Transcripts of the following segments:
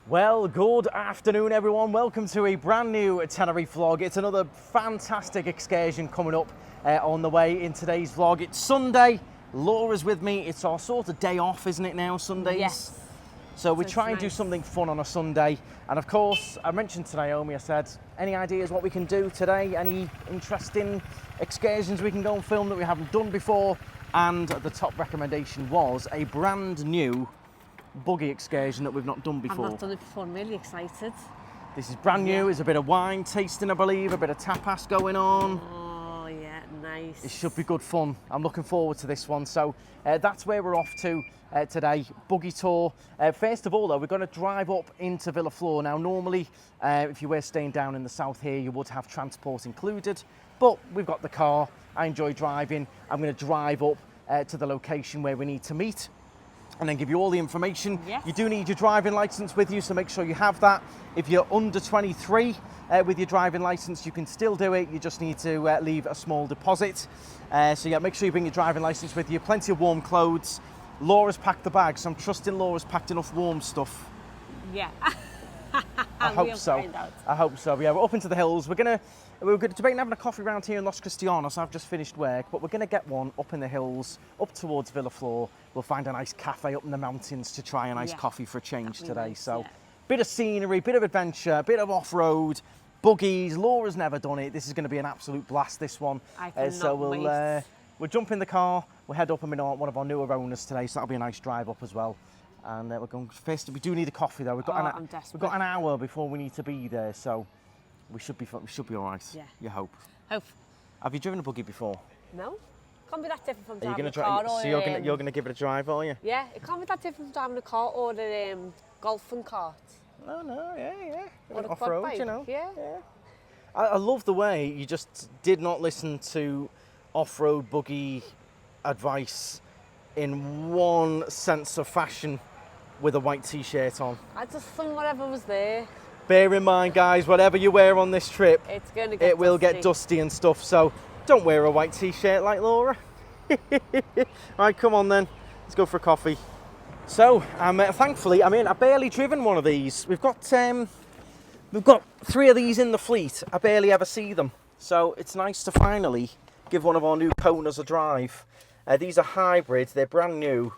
Well, good afternoon everyone. Welcome to a brand new Tenerife vlog. It's another fantastic excursion coming up on the way in today's vlog. It's Sunday. Laura's with me. It's our sort of day off, isn't it now, Sundays? Yes. So we try and do something fun on a Sunday. And of course, I mentioned to Naomi, I said, any ideas what we can do today? Any interesting excursions we can go and film that we haven't done before? And the top recommendation was a brand new buggy excursion that we've not done before. I've not done it before, I'm really excited. This is brand new, there's a bit of wine tasting I believe, a bit of tapas going on. Oh yeah, nice. It should be good fun. I'm looking forward to this one. So that's where we're off to today, Buggy Tour. First of all though, we're going to drive up into Villaflor. Now normally, if you were staying down in the south here, you would have transport included, but we've got the car. I enjoy driving. I'm going to drive up to the location where we need to meet and then give you all the information. Yes. You do need your driving licence with you, so make sure you have that. If you're under 23 with your driving licence, you can still do it. You just need to leave a small deposit. So yeah, make sure you bring your driving licence with you. Plenty of warm clothes. Laura's packed the bag, so I'm trusting Laura's packed enough warm stuff. Yeah. I hope so. I hope so. Yeah, we're up into the hills. We're debating having a coffee round here in Los Cristianos. I've just finished work, but we're going to get one up in the hills, up towards Villaflor. We'll find a nice cafe up in the mountains to try a nice coffee for a change today. Nice, so, yeah. Bit of scenery, bit of adventure, bit of off-road, buggies. Laura's never done it. This is going to be an absolute blast, this one. I cannot so wait. We'll jump in the car. We'll head up and meet one of our newer owners today, so that'll be a nice drive up as well. And we're going first. We do need a coffee though. We've got an hour before we need to be there, so we should be all right. Yeah. You hope. Hope. Have you driven a buggy before? No. Can't be that different from Are you driving going a to car drive? or So you're going to give it a drive, are you? Yeah, it can't be that different from driving a car or a golfing cart. No, yeah. Or a off quad road, bike, you know. Yeah. I love the way you just did not listen to off-road buggy advice in one sense of fashion with a white t-shirt on. I just thought whatever was there. Bear in mind, guys, whatever you wear on this trip, It's going to get it will get dusty and stuff, so don't wear a white t-shirt like Laura. Right, come on then, let's go for a coffee. So, thankfully, I've barely driven one of these. We've got 3 of these in the fleet. I barely ever see them, so it's nice to finally give one of our new Konas a drive. These are hybrids, they're brand new.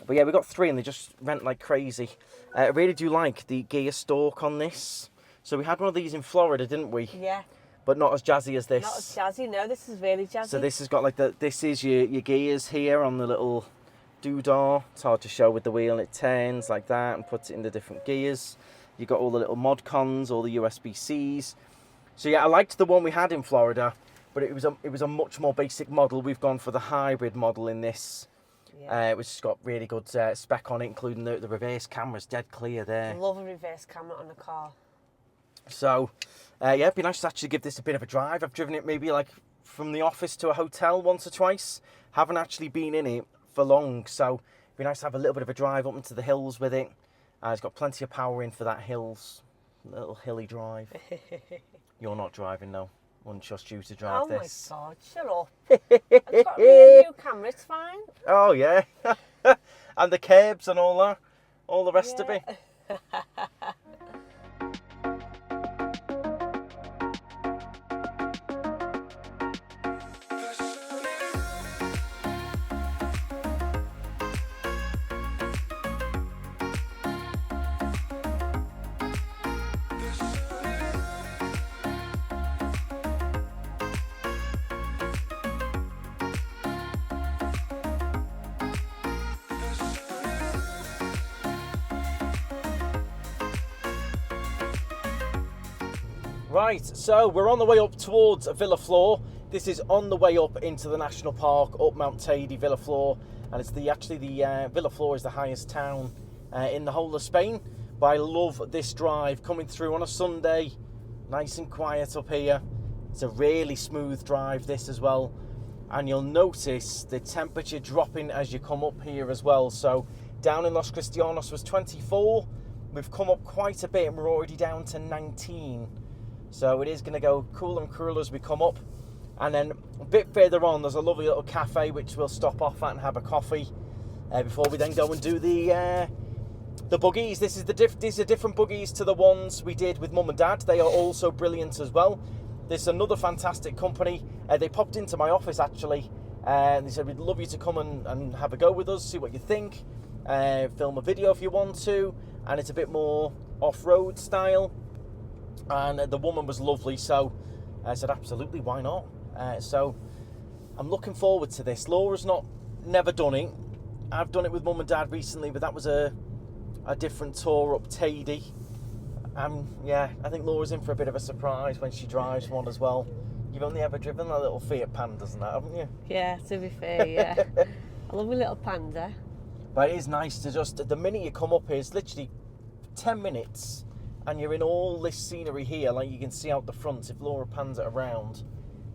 But yeah, we've got 3 and they just rent like crazy. I really do like the gear stalk on this. So we had one of these in Florida, didn't we? Yeah. But not as jazzy as this. Not as jazzy, no, this is really jazzy. So this has got like this is your gears here on the little doodah. It's hard to show with the wheel. It turns like that and puts it in the different gears. You've got all the little mod cons, all the USB-Cs. So yeah, I liked the one we had in Florida, but it was a much more basic model. We've gone for the hybrid model in this. Yeah. Which has got really good spec on it, including the reverse camera's dead clear there. I love a reverse camera on the car. So, yeah, it'd be nice to actually give this a bit of a drive. I've driven it maybe like from the office to a hotel once or twice. Haven't actually been in it for long, so it'd be nice to have a little bit of a drive up into the hills with it. It's got plenty of power in for that little hilly drive. You're not driving though. Wouldn't trust you to drive this. Oh my God, shut up. It's got a really new camera, it's fine. Oh yeah. And the curbs and all the rest of it. Right, so we're on the way up towards Villaflor. This is on the way up into the national park, up Mount Teide, Villaflor, and it's Villaflor is the highest town in the whole of Spain. But I love this drive coming through on a Sunday, nice and quiet up here. It's a really smooth drive, this as well, and you'll notice the temperature dropping as you come up here as well. So down in Los Cristianos was 24. We've come up quite a bit and we're already down to 19. So it is going to go cooler and cooler as we come up. And then a bit further on, there's a lovely little cafe which we'll stop off at and have a coffee before we then go and do the The buggies, these are different buggies to the ones we did with Mum and Dad. They are also brilliant as well. This is another fantastic company. They popped into my office actually, and they said, we'd love you to come and have a go with us, see what you think, film a video if you want to, and it's a bit more off-road style. And the woman was lovely, so I said, absolutely, why not? So I'm looking forward to this. Laura's never done it. I've done it with Mum and Dad recently, but that was a different tour up Teide. Yeah, I think Laura's in for a bit of a surprise when she drives one as well. You've only ever driven a little Fiat Pandas and that, haven't you? Yeah, to be fair, yeah. I love my little Panda. But it is nice to just, the minute you come up here, it's literally 10 minutes and you're in all this scenery here, like you can see out the front. If Laura pans it around,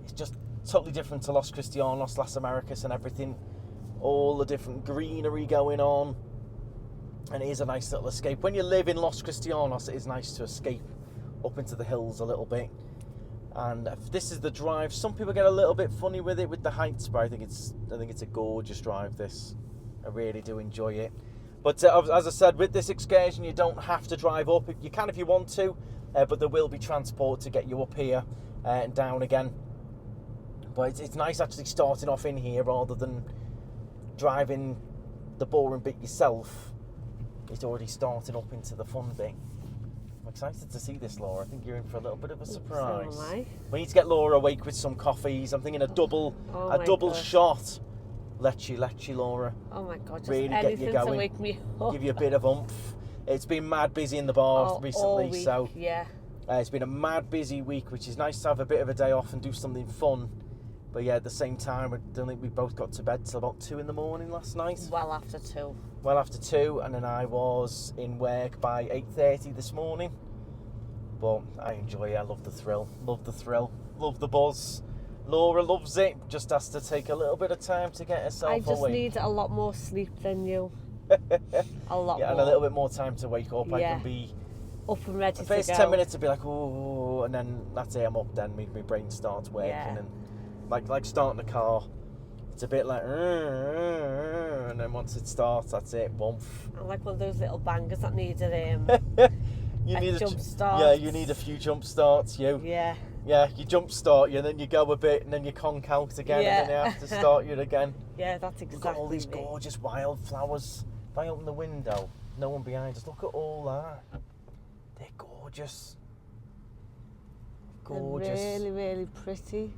it's just totally different to Los Cristianos, Las Americas and everything. All the different greenery going on. And it is a nice little escape. When you live in Los Cristianos, it is nice to escape up into the hills a little bit. And if this is the drive, some people get a little bit funny with it, with the heights, but I think it's a gorgeous drive, this. I really do enjoy it. But as I said, with this excursion, you don't have to drive up. You can if you want to, but there will be transport to get you up here and down again. But it's nice actually starting off in here rather than driving the boring bit yourself. It's already starting up into the fun bit. I'm excited to see this, Laura. I think you're in for a little bit of a surprise. So am I. We need to get Laura awake with some coffees. I'm thinking a double shot. Let you, Laura. Oh my God, just really anything get you going. to wake me up. Give you a bit of oomph. It's been mad busy in the bar recently, all week, so yeah. It's been a mad busy week, which is nice to have a bit of a day off and do something fun. But yeah, at the same time, I don't think we both got to bed till about 2 in the morning last night. Well after 2. Well after 2, and then I was in work by 8:30 this morning. But I enjoy it. I love the thrill. Love the buzz. Laura loves it. Just has to take a little bit of time to get herself awake. I just need a lot more sleep than you. A lot more. And a little bit more time to wake up. Yeah. I can be up and ready to go. The first 10 minutes to be like, oh, and then that's it, I'm up then. My brain starts working. Yeah. And like starting a car, it's a bit like, and then once it starts, that's it, woof. I'm like one of those little bangers that need a jump start. Yeah, you need a few jump starts, you. Yeah. Yeah, you jump start you, and then you go a bit, and then you conk out again, and then you have to start you again. Yeah, that's exactly. We've got all these gorgeous wildflowers. If I open the window, no one behind us. Look at all that. They're gorgeous. Gorgeous. They're really, really pretty.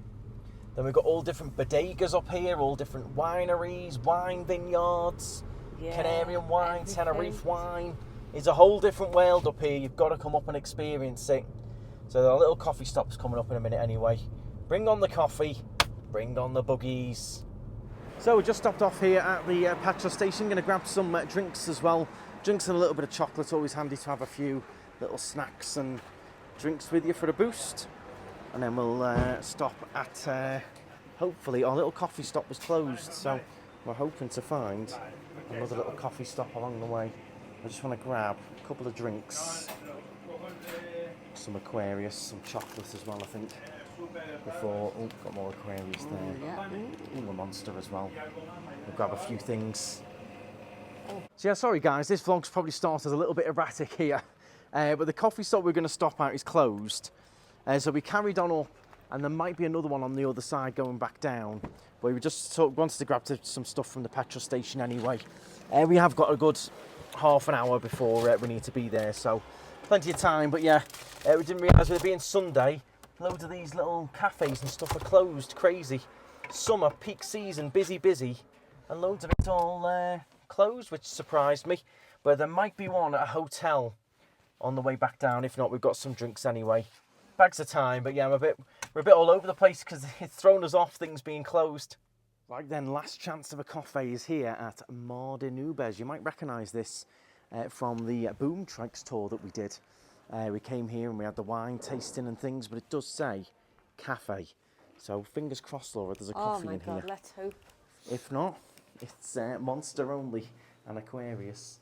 Then we've got all different bodegas up here, all different wineries, wine vineyards, Canarian wine, Tenerife wine. It's a whole different world up here. You've got to come up and experience it. So our little coffee stop's coming up in a minute anyway. Bring on the coffee, bring on the buggies. So we just stopped off here at the Petra station. Going to grab some drinks as well. Drinks and a little bit of chocolate. Always handy to have a few little snacks and drinks with you for a boost. And then we'll stop at, hopefully, our little coffee stop was closed. So we're hoping to find another little coffee stop along the way. I just want to grab a couple of drinks. Some Aquarius, some chocolate as well, I think. Before, got more Aquarius there. Yeah. A Monster as well. We'll grab a few things. So yeah, sorry guys, this vlog's probably started a little bit erratic here. But the coffee stop we're going to stop at is closed. So we carried on up, and there might be another one on the other side going back down. But we just wanted to grab some stuff from the petrol station anyway. We have got a good half an hour before we need to be there, so plenty of time. But yeah, we didn't realise with it being Sunday, loads of these little cafes and stuff are closed. Crazy. Summer, peak season, busy, and loads of it all closed, which surprised me. But there might be one at a hotel on the way back down. If not, we've got some drinks anyway. Bags of time, but yeah, we're a bit all over the place because it's thrown us off, things being closed. Right then, last chance of a coffee is here at Mar de Nubes. You might recognise this from the Boom Trikes tour that we did. We came here and we had the wine tasting and things, but it does say cafe. So fingers crossed, Laura, there's a coffee in here. Oh my God, let's hope. If not, it's Monster only and Aquarius.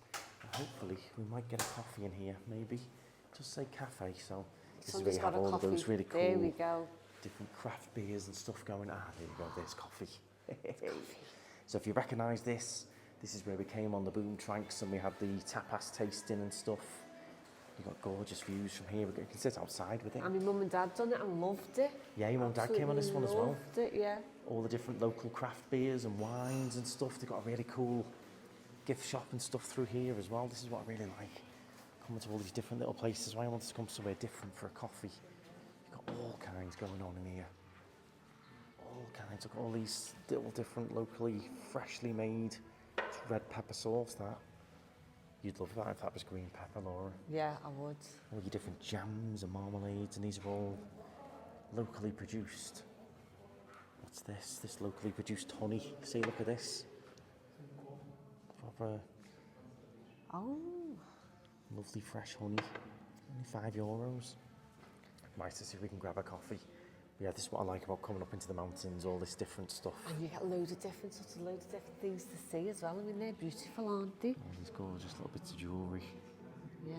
Hopefully we might get a coffee in here, maybe. It does say cafe, so this is where you have all of those really cool, there we go, different craft beers and stuff going. There you go, there's coffee. So if you recognise this, This is where we came on the boom trikes and we had the tapas tasting and stuff. You've got gorgeous views from here. You can sit outside with it. And my mum and dad done it and loved it. Yeah, your mum and dad came on this one as well. Loved it, yeah. All the different local craft beers and wines and stuff. They've got a really cool gift shop and stuff through here as well. This is what I really like. Coming to all these different little places. Why I wanted to come somewhere different for a coffee. You've got all kinds going on in here. All kinds. Look at all these little different locally freshly made red pepper sauce. That you'd love that if that was green pepper, Laura. Yeah, I would. All your different jams and marmalades, and these are all locally produced. What's this? This locally produced honey. See, look at this. Proper. Oh. Lovely fresh honey. Only €5. Nice to see if we can grab a coffee. Yeah, this is what I like about coming up into the mountains, all this different stuff. And you get loads of different things to see as well. I mean, they're beautiful, aren't they? All these gorgeous little bits of jewellery. Yeah.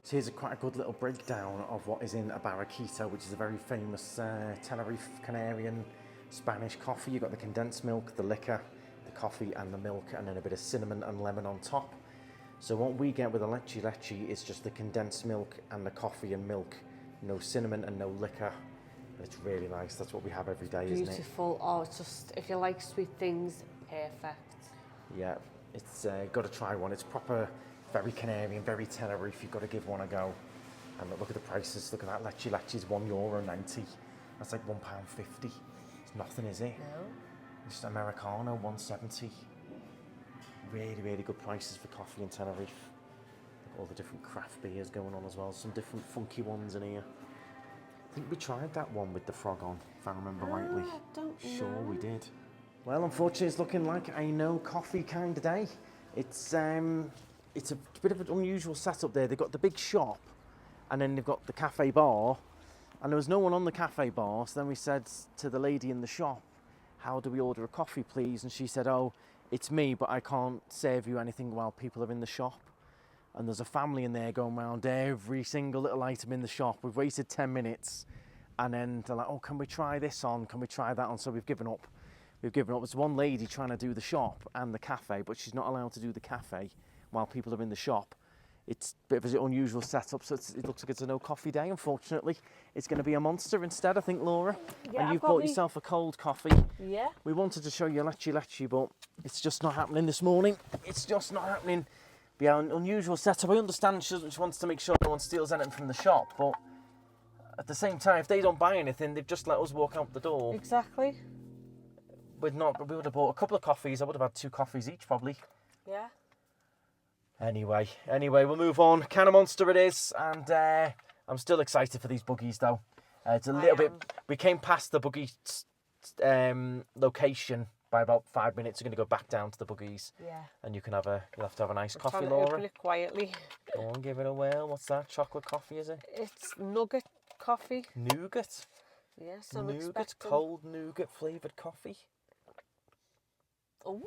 So here's quite a good little breakdown of what is in a barraquita, which is a very famous Tenerife Canarian Spanish coffee. You've got the condensed milk, the liquor, the coffee and the milk, and then a bit of cinnamon and lemon on top. So what we get with a leche is just the condensed milk and the coffee and milk. No cinnamon and no liquor. It's really nice. That's what we have every day, isn't it? Beautiful. Oh, it's just, if you like sweet things, perfect. Yeah, it's got to try one. It's proper, very Canarian, very Tenerife. You've got to give one a go. And look at the prices. Look at that. Leche is €1.90. That's like £1.50. It's nothing, is it? No. Just Americano, $1.70. Really, really good prices for coffee in Tenerife. All the different craft beers going on as well. Some different funky ones in here. I think we tried that one with the frog on, if I remember rightly. I don't know. Sure we did. Well, unfortunately, it's looking like a no coffee kind of day. It's a bit of an unusual setup there. They've got the big shop, and then they've got the cafe bar, and there was no one on the cafe bar. So then we said to the lady in the shop, "How do we order a coffee, please?" And she said, "Oh, it's me, but I can't serve you anything while people are in the shop." And there's a family in there going around every single little item in the shop. We've waited 10 minutes, and then they're like, "Oh, can we try this on? Can we try that on?" So we've given up. We've given up. There's one lady trying to do the shop and the cafe, but she's not allowed to do the cafe while people are in the shop. It's a bit of an unusual setup, so it looks like it's a no coffee day, unfortunately. It's going to be a monster instead, I think, Laura. Yeah, and you've bought yourself a cold coffee. Yeah. We wanted to show you leche, but it's just not happening this morning. It's just not happening. Yeah, an unusual setup. I understand she wants to make sure no one steals anything from the shop, but at the same time, if they don't buy anything, they've just let us walk out the door. Exactly. We would have bought a couple of coffees. I would have had 2 coffees each, probably. Yeah. Anyway, we'll move on. Can of Monster it is, and I'm still excited for these buggies, though. It's a little bit. We came past the buggy location by about 5 minutes. We're going to go back down to the buggies. Yeah. And you'll have to have a nice coffee, Trying to Laura. open it quietly. Go on, give it a whirl. What's that? Chocolate coffee, is it? It's nugget coffee. Nougat. Yes, I'm Nougat, expecting. cold nougat flavoured coffee. Oh,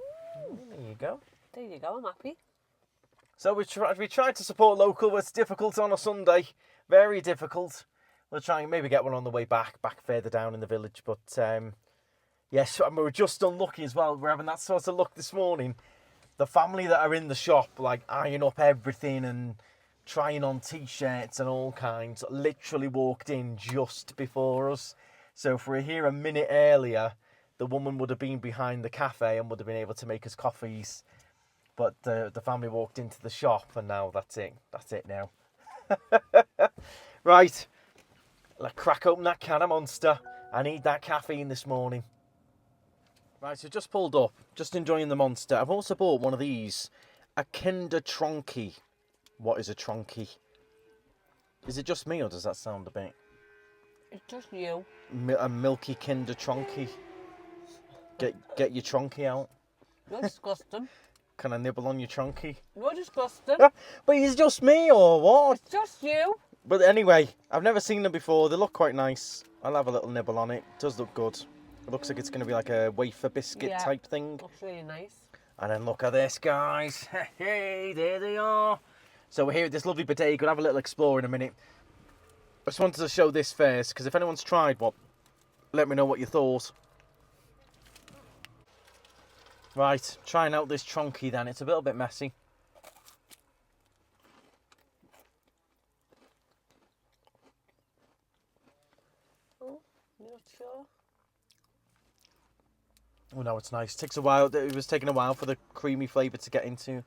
There you go. there you go. I'm happy. So we tried to support local, but it's difficult on a Sunday. Very difficult. We'll try and maybe get one on the way back further down in the village. But yes, and we were just unlucky as well. We're having that sort of luck this morning. The family that are in the shop, like eyeing up everything and trying on t-shirts and all kinds, literally walked in just before us. So if we were here a minute earlier, the woman would have been behind the cafe and would have been able to make us coffees. But the family walked into the shop, and now that's it. That's it now. Right, let's crack open that can of Monster. I need that caffeine this morning. Right, so just pulled up, just enjoying the Monster. I've also bought one of these, a Kinder Tronky. What is a Tronky? Is it just me, or does that sound a bit? It's just you. A milky Kinder Tronky. Get your Tronky out. You're disgusting. Can I nibble on your Tronky? You're disgusting. But it's just me, or what? It's just you. But anyway, I've never seen them before. They look quite nice. I'll have a little nibble on it. It does look good. It looks like it's going to be like a wafer biscuit type thing. Looks really nice. And then look at this, guys. Hey, there they are. So we're here at this lovely bodega. We'll have a little explore in a minute. I just wanted to show this first, because if anyone's tried one, let me know what you thought. Right, trying out this chunky then. It's a little bit messy. Oh, you're not sure? Oh no, it's nice. Takes a while. It was taking a while for the creamy flavour to get into.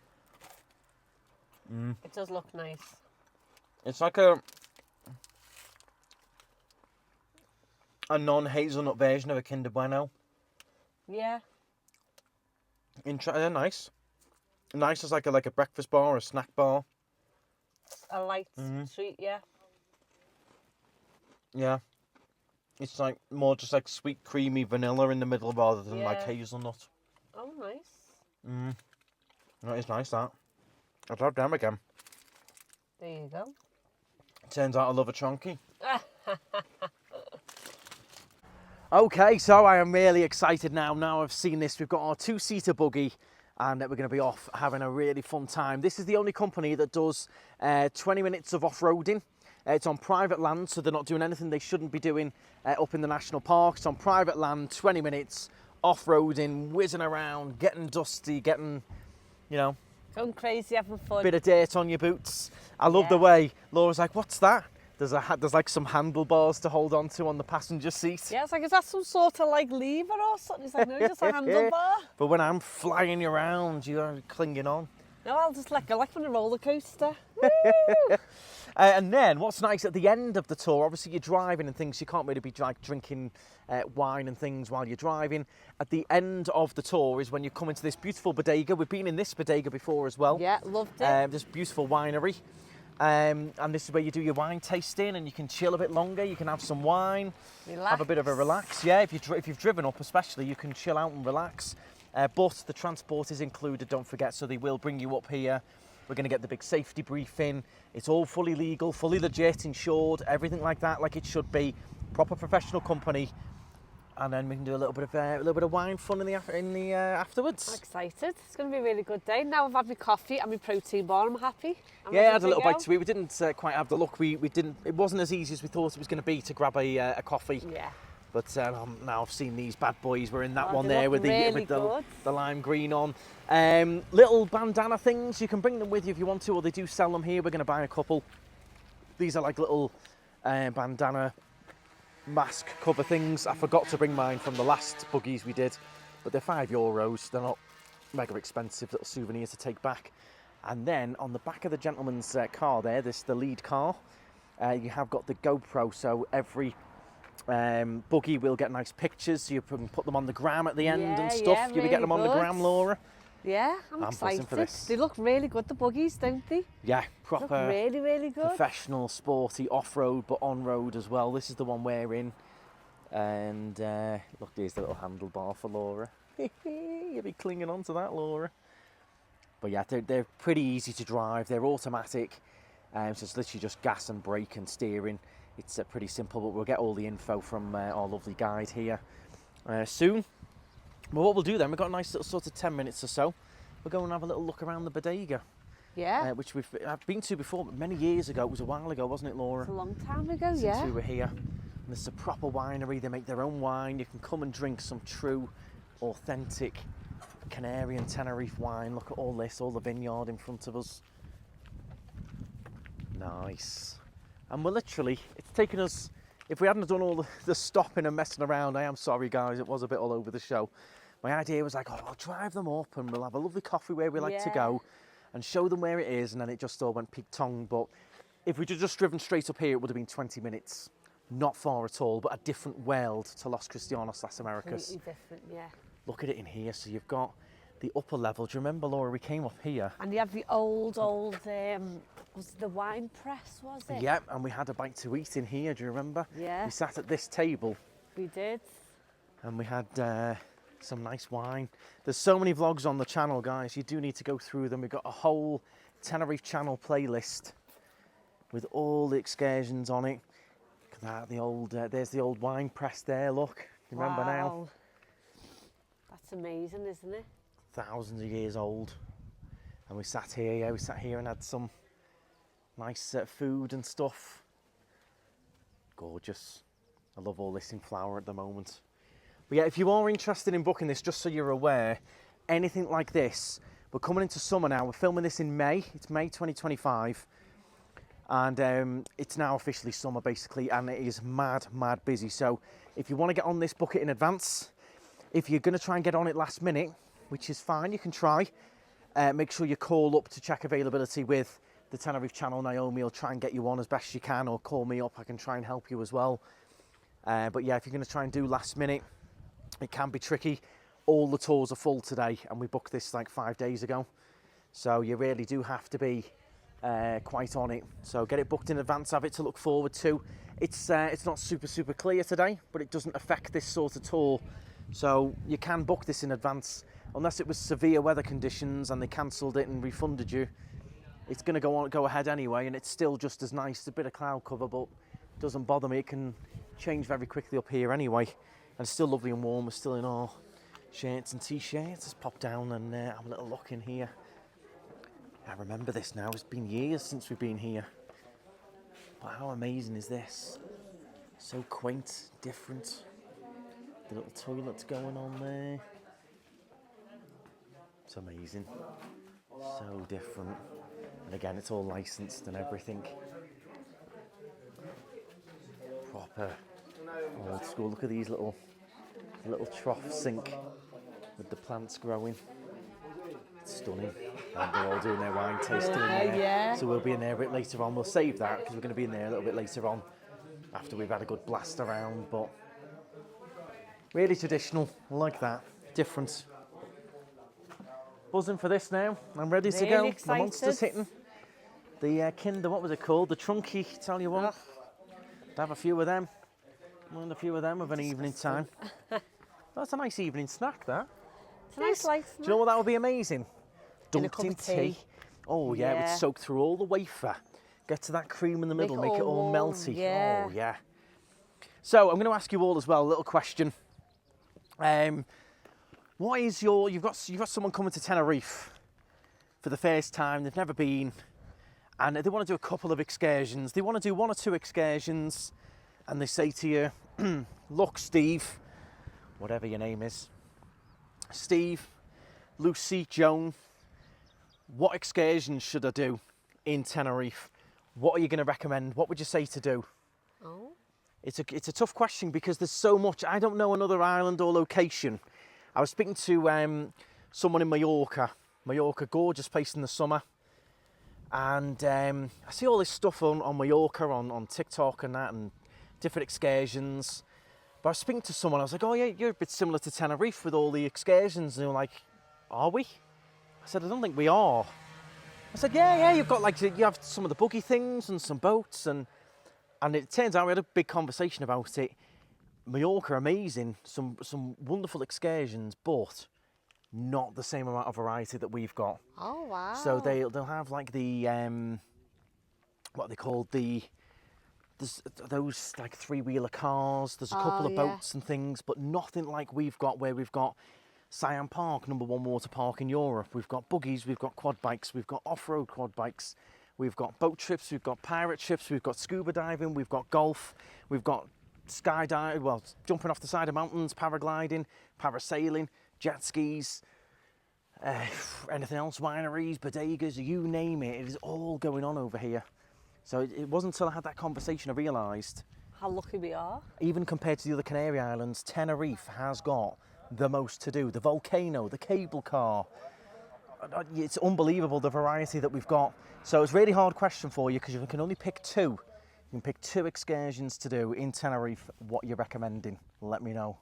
It does look nice. It's like a non-hazelnut version of a Kinder Bueno. Yeah. They're nice. Nice as like a breakfast bar or a snack bar. A light treat, yeah. Yeah. It's like more just like sweet creamy vanilla in the middle rather than like hazelnut. Oh, nice. That is nice, that. I'd have them again. There you go. Turns out I love a chunky. Okay, so I am really excited now. Now I've seen this, we've got our two-seater buggy and we're going to be off having a really fun time. This is the only company that does 20 minutes of off-roading. It's on private land, so they're not doing anything they shouldn't be doing up in the national park. It's on private land, 20 minutes, off-roading, whizzing around, getting dusty, getting, you know, going crazy, having fun. bit of dirt on your boots. I love the way Laura's like, what's that? There's like some handlebars to hold on to on the passenger seat. Yeah, it's like, is that some sort of like lever or something? It's like, no, just a handlebar. But when I'm flying around, you're clinging on. No, I'll just let go like on a roller coaster. And then what's nice at the end of the tour, obviously you're driving and things, you can't really be like drinking wine and things while you're driving. At the end of the tour is when you come into this beautiful bodega. We've been in this bodega before as well. Yeah, loved it. This beautiful winery. And this is where you do your wine tasting and you can chill a bit longer, you can have some wine, Relax. have a bit of a relax. Yeah, if you've driven up especially, you can chill out and relax. But the transport is included, don't forget, so they will bring you up here. We're going to get the big safety briefing. It's all fully legal, fully legit, insured, everything like that, like it should be. Proper professional company. And then we can do a little bit of wine fun in the afterwards. I'm excited. It's going to be a really good day. Now I've had my coffee and my protein bar. I'm happy. I had a little bite to eat. We didn't quite have the luck. We didn't. It wasn't as easy as we thought it was going to be to grab a coffee. Yeah. But now I've seen these bad boys. We're in that one they there look with really the lime green on. Little bandana things. You can bring them with you if you want to, or they do sell them here. We're going to buy a couple. These are like little bandana mask cover things. I forgot to bring mine from the last buggies we did, but they're €5. They're not mega expensive, little souvenir to take back. And then on the back of the gentleman's car there, this the lead car, you have got the GoPro, so every buggy will get nice pictures, so you can put them on the gram at the end and stuff. Yeah, You'll be getting them on the gram, Laura. Yeah, I'm excited. For this. They look really good, the buggies, don't they? Yeah, proper. They look really, really good. Professional, sporty, off-road, but on-road as well. This is the one we're in. And look, there's the little handlebar for Laura. You'll be clinging on to that, Laura. But yeah, they're pretty easy to drive. They're automatic. So it's literally just gas and brake and steering. It's pretty simple, but we'll get all the info from our lovely guide here soon. Well, what we'll do then, we've got a nice little sort of 10 minutes or so. We'll go and have a little look around the bodega. Yeah. Which I've been to before, but many years ago. It was a while ago, wasn't it, Laura? It's a long time ago, Since we were here. And this is a proper winery. They make their own wine. You can come and drink some true, authentic Canarian Tenerife wine. Look at all this, all the vineyard in front of us. Nice. And we're literally, it's taken us, if we hadn't done all the stopping and messing around, I am sorry guys, it was a bit all over the show. My idea was like, I'll drive them up and we'll have a lovely coffee where we like to go and show them where it is, and then it just all went peak-tongue. But if we'd just driven straight up here, it would have been 20 minutes. Not far at all, but a different world to Los Cristianos, Las Americas. Completely different, yeah. Look at it in here. So you've got the upper level. Do you remember, Laura, we came up here? And you have the old, was it the wine press, was it? Yeah, and we had a bite to eat in here, do you remember? Yeah. We sat at this table. We did. And we had some nice wine. There's so many vlogs on the channel, guys. You do need to go through them. We've got a whole Tenerife channel playlist with all the excursions on it. Look at that, there's the old wine press there, look. You remember now? That's amazing, isn't it? Thousands of years old. And we sat here, and had some nice food and stuff. Gorgeous. I love all this in flower at the moment. But yeah, if you are interested in booking this, just so you're aware, anything like this. We're coming into summer now. We're filming this in May. It's May 2025. And it's now officially summer, basically, and it is mad busy. So if you want to get on this, book it in advance. If you're going to try and get on it last minute, which is fine, you can try. Make sure you call up to check availability with the Tenerife channel. Naomi will try and get you on as best you can, or call me up. I can try and help you as well. But yeah, if you're going to try and do last minute, it can be tricky. All the tours are full today, and we booked this like 5 days ago. So you really do have to be quite on it. So get it booked in advance, have it to look forward to. It's not super clear today, but it doesn't affect this sort of tour. So you can book this in advance, unless it was severe weather conditions and they cancelled it and refunded you. It's going to go ahead anyway, and it's still just as nice. It's a bit of cloud cover, but it doesn't bother me. It can change very quickly up here anyway, and it's still lovely and warm. We're still in our shirts and t-shirts. Let's pop down and have a little look in here. I remember this now. It's been years since we've been here. But how amazing is this? So quaint, different. The little toilets going on there. It's amazing. So different. And again, it's all licensed and everything. Proper old school. Look at these little trough sink with the plants growing. It's stunning. And they're all doing their wine tasting in there. Yeah. So we'll be in there a bit later on. We'll save that because we're going to be in there a little bit later on after we've had a good blast around. But really traditional. I like that. Different. Buzzing for this now. I'm ready to go. Excited. The monster's hitting. The Kinder, what was it called? The Trunky, tell you what. I'd have a few of them. And a few of them of an evening time. That's a nice evening snack, that. It's a nice light snack. Do you know what that would be amazing? In a cup of tea. Oh yeah, it would soak through all the wafer. Get to that cream in the middle, make it all warm, melty. yeah. Oh yeah. So I'm going to ask you all as well a little question. What is you've got someone coming to Tenerife for the first time, they've never been, and they want to do a couple of excursions. They want to do 1 or 2 excursions, and they say to you, look, Steve, whatever your name is, Steve, Lucy, Joan, what excursions should I do in Tenerife? What are you going to recommend? What would you say to do? Oh. It's a tough question because there's so much. I don't know another island or location. I was speaking to someone in Mallorca, gorgeous place in the summer. And I see all this stuff on Mallorca, on TikTok and that, and different excursions. But I was speaking to someone, I was like, oh yeah, you're a bit similar to Tenerife with all the excursions. And they were like, are we? I said, I don't think we are. I said, yeah, you have some of the buggy things and some boats. And it turns out we had a big conversation about it. Mallorca, amazing, some wonderful excursions, but not the same amount of variety that we've got. Oh wow! So they'll have like the what they call there's those like 3-wheeler cars. There's a couple of boats and things, but nothing like we've got, where we've got Siam Park, #1 water park in Europe. We've got buggies, we've got quad bikes, we've got off-road quad bikes, we've got boat trips, we've got pirate ships, we've got scuba diving, we've got golf, we've got skydiving, well, jumping off the side of mountains, paragliding, parasailing, jet skis, anything else, wineries, bodegas, you name it. It is all going on over here. So it wasn't until I had that conversation I realised how lucky we are. Even compared to the other Canary Islands, Tenerife has got the most to do. The volcano, the cable car. It's unbelievable the variety that we've got. So it's a really hard question for you because you can only pick 2. You can pick 2 excursions to do in Tenerife. What you're recommending? Let me know.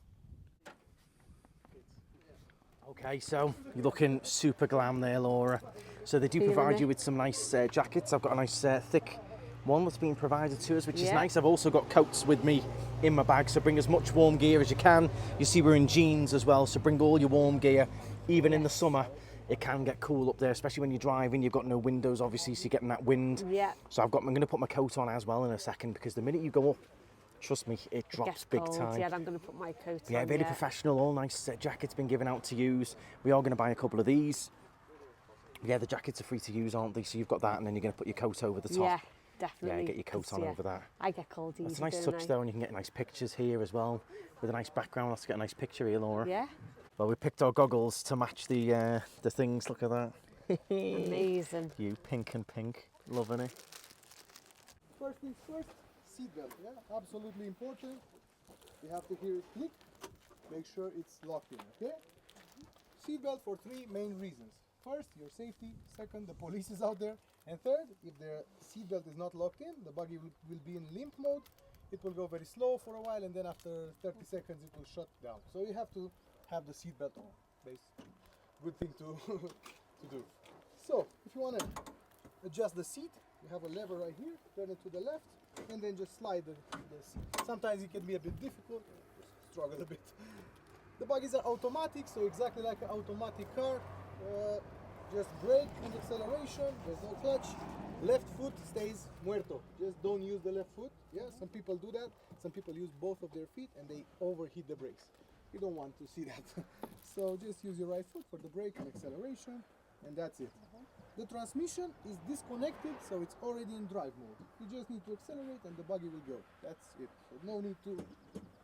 Okay, so you're looking super glam there, Laura. So they do provide you with some nice jackets. I've got a nice thick one that's been provided to us, which is nice. I've also got coats with me in my bag, so bring as much warm gear as you can. You see we're in jeans as well, so bring all your warm gear. Even in the summer, it can get cool up there, especially when you're driving. You've got no windows, obviously, so you're getting that wind. Yeah. So I'm going to put my coat on as well in a second, because the minute you go up, trust me, it drops big time. Yeah, I'm going to put my coat on. Yeah, really professional, all nice jackets been given out to use. We are going to buy a couple of these. Yeah, the jackets are free to use, aren't they? So you've got that, and then you're going to put your coat over the top. Yeah, definitely. Yeah, get your coat on over that. I get cold easy. It's a nice touch though, and you can get nice pictures here as well with a nice background. Let's get a nice picture here, Laura. Yeah. Well, we picked our goggles to match the things. Look at that. Amazing. You pink and pink, loving it. First things first, seatbelt. Yeah, absolutely important. You have to hear it click. Make sure it's locked in. Okay. Seatbelt for 3 main reasons. First, your safety. Second, the police is out there. And third, if the seatbelt is not locked in, the buggy will be in limp mode. It will go very slow for a while, and then after 30 seconds, it will shut down. So you have to have the seatbelt on. Basically, good thing to to do. So if you want to adjust the seat, you have a lever right here. Turn it to the left, and then just slide the seat. Sometimes it can be a bit difficult. Just struggle a bit. The buggies are automatic, so exactly like an automatic car. Just brake and acceleration. There's no clutch. Left foot stays muerto. Just don't use the left foot. Yeah, some people do that. Some people use both of their feet and they overheat the brakes. You don't want to see that. So just use your right foot for the brake and acceleration, and that's it. The transmission is disconnected, so it's already in drive mode. You just need to accelerate and the buggy will go. That's it. So no need to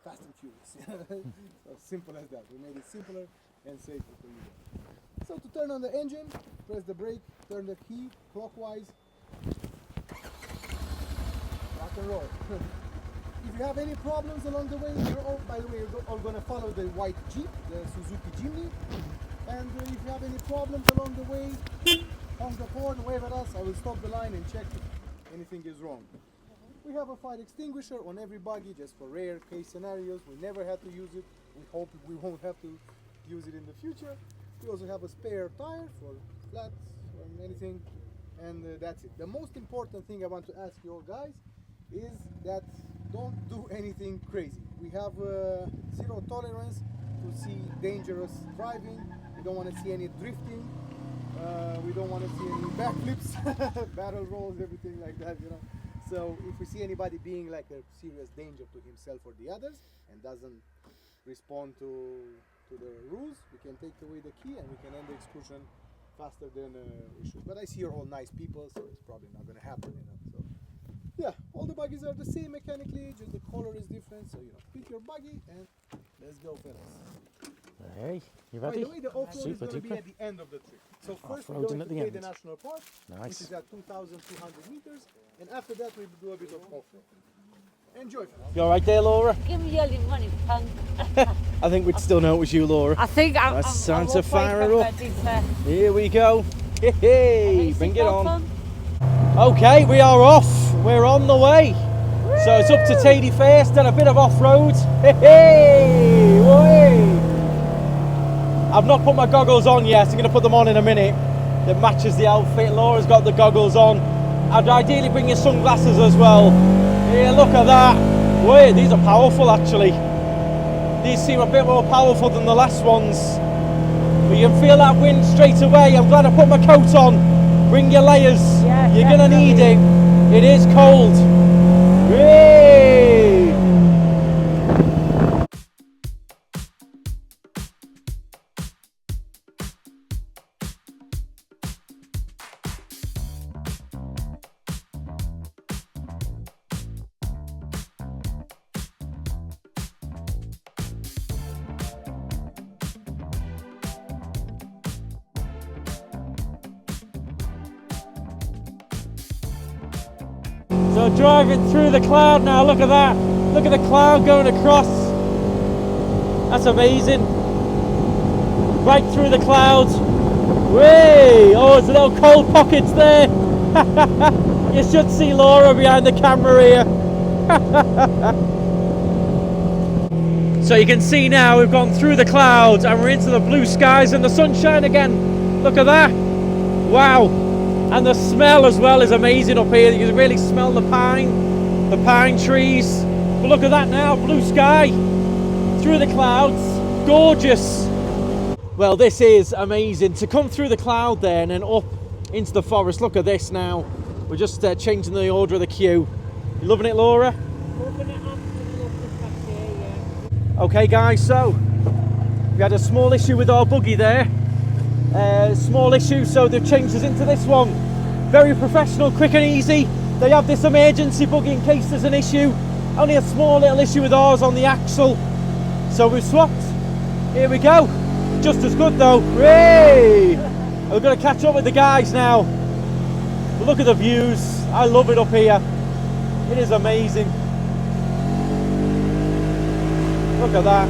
fast and furious. So simple as that. We made it simpler and safer for you guys. So to turn on the engine, press the brake, turn the key clockwise, rock and roll. If you have any problems along the way, by the way, you're all going to follow the white Jeep, the Suzuki Jimny. And if you have any problems along the way, honk the horn, wave at us. I will stop the line and check if anything is wrong. We have a fire extinguisher on every buggy just for rare case scenarios. We never had to use it. We hope we won't have to use it in the future. We also have a spare tire for flats or anything, and that's it. The most important thing I want to ask you all guys is that don't do anything crazy. We have zero tolerance to see dangerous driving. We don't want to see any drifting. We don't want to see any backflips, barrel rolls, everything like that, you know. So if we see anybody being like a serious danger to himself or the others and doesn't respond to the rules, we can take away the key and we can end the excursion faster than we should. But I see you're all nice people, so it's probably not going to happen, you know. So yeah, all the buggies are the same mechanically, just the color is different. So you know, pick your buggy and let's go, fellas. Hey, you ready? By the way, the off-road is going to be at the end of the trip. So first we're going to Teide National Park, which is at 2,200 meters, and after that we do a bit of off-road. Enjoy. You all right there, Laura? Give me all your money, punk. I think we'd still know it was you, Laura. I think I'm time to fire her up. For... Here we go. Hey, bring it on. Okay, we are off. We're on the way. Woo! So it's up to Teide first, then a bit of off-road. Hey, I've not put my goggles on yet. I'm going to put them on in a minute. That matches the outfit. Laura's got the goggles on. I'd ideally bring your sunglasses as well. Yeah, look at that. Wait, these are powerful actually. These seem a bit more powerful than the last ones. But you can feel that wind straight away. I'm glad I put my coat on. Bring your layers. Yeah, you're going to need it. It is cold. Hey! So driving through the cloud now, look at that. Look at the cloud going across. That's amazing. Right through the clouds. Way! Oh, there's little cold pockets there. You should see Laura behind the camera here. So you can see now we've gone through the clouds and we're into the blue skies and the sunshine again. Look at that. Wow. And the smell as well is amazing up here. You can really smell the pine trees. But look at that now, blue sky through the clouds, gorgeous. Well, this is amazing to come through the cloud there and then up into the forest. Look at this now. We're just changing the order of the queue. You loving it, Laura? Loving it, absolutely lovely, yeah. Okay, guys, so we had a small issue with our buggy there. Small issue, so they've changed us into this one. Very professional, quick and easy. They have this emergency buggy in case there's an issue. Only a small little issue with ours on the axle. So we've swapped. Here we go. just as good though. Hey! We're going to catch up with the guys now. Look at the views. I love it up here. It is amazing. Look at that.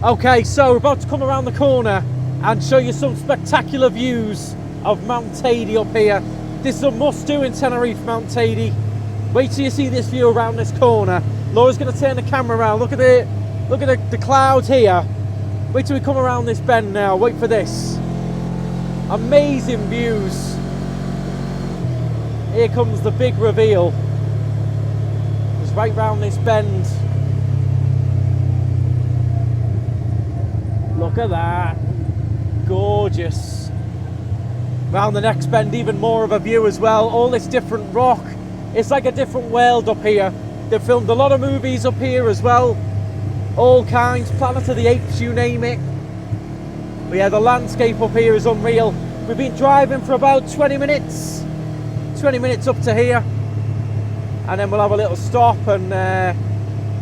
Okay, so we're about to come around the corner and show you some spectacular views of Mount Teide up here. This is a must-do in Tenerife, Mount Teide. Wait till you see this view around this corner. Laura's going to turn the camera around. Look at the clouds here. Wait till we come around this bend now. Wait for this. Amazing views. Here comes the big reveal. It's right round this bend. Look at that. Gorgeous. Round the next bend, even more of a view as well. All this different rock. It's like a different world up here. They've filmed a lot of movies up here as well. All kinds, Planet of the Apes, you name it. But yeah, the landscape up here is unreal. We've been driving for about 20 minutes. 20 minutes up to here. And then we'll have a little stop and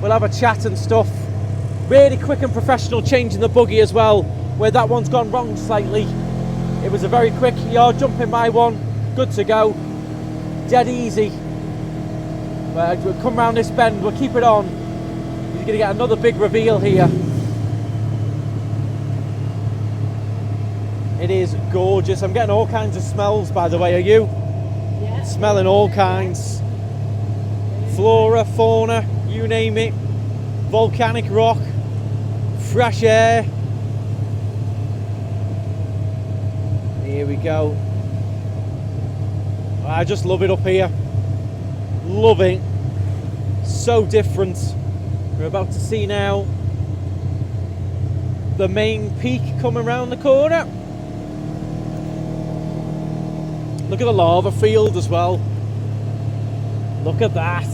we'll have a chat and stuff. Really quick and professional change in the buggy as well, where that one's gone wrong slightly. It was a very quick, jump in my one, good to go. Dead easy. We'll come round this bend, we'll keep it on. You're going to get another big reveal here. It is gorgeous. I'm getting all kinds of smells, by the way. Are you? Yeah. Smelling all kinds. Flora, fauna, you name it. Volcanic rock, fresh air. Here we go. I just love it up here. Love it. So different. We're about to see now the main peak coming around the corner. Look at the lava field as well. Look at that.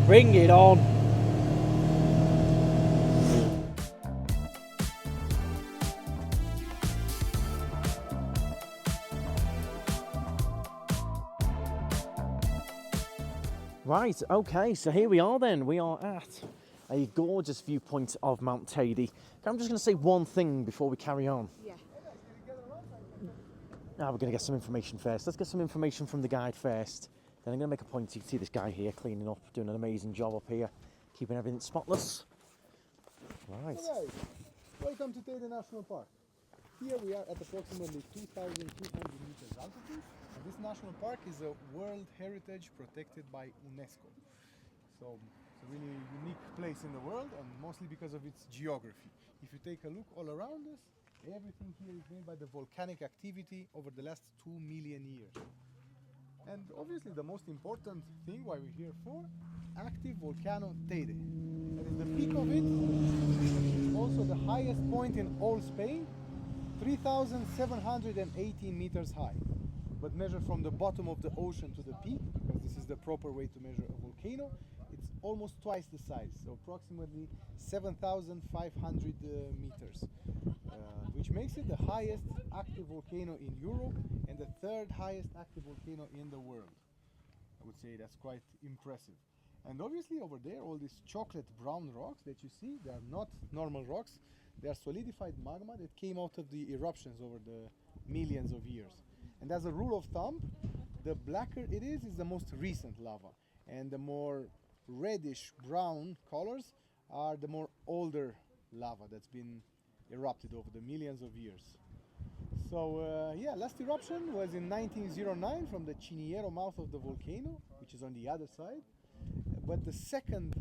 Bring it on. Right, okay, so here we are then. We are at a gorgeous viewpoint of Mount Teide. I'm just going to say one thing before we carry on. Yeah. Now we're going to get some information first. Let's get some information from the guide first. Then I'm going to make a point. You can see this guy here cleaning up, doing an amazing job up here, keeping everything spotless. Right. Hello. Welcome to Teide National Park. Here we are at approximately 2,200 meters altitude. And this national park is a World Heritage protected by UNESCO. So it's a really unique place in the world, and mostly because of its geography. If you take a look all around us, everything here is made by the volcanic activity over the last 2 million years. And obviously the most important thing why we're here for, active volcano Teide. That is the peak of it, is also the highest point in all Spain, 3,718 meters high. But measured from the bottom of the ocean to the peak, because this is the proper way to measure a volcano, it's almost twice the size, so approximately 7,500 meters, which makes it the highest active volcano in Europe and the third highest active volcano in the world. I would say that's quite impressive. And obviously over there, all these chocolate brown rocks that you see, they are not normal rocks, they are solidified magma that came out of the eruptions over the millions of years. And as a rule of thumb, the blacker it is the most recent lava, and the more reddish brown colors are the more older lava that's been erupted over the millions of years. So yeah, last eruption was in 1909 from the Chiniero mouth of the volcano, which is on the other side. But the second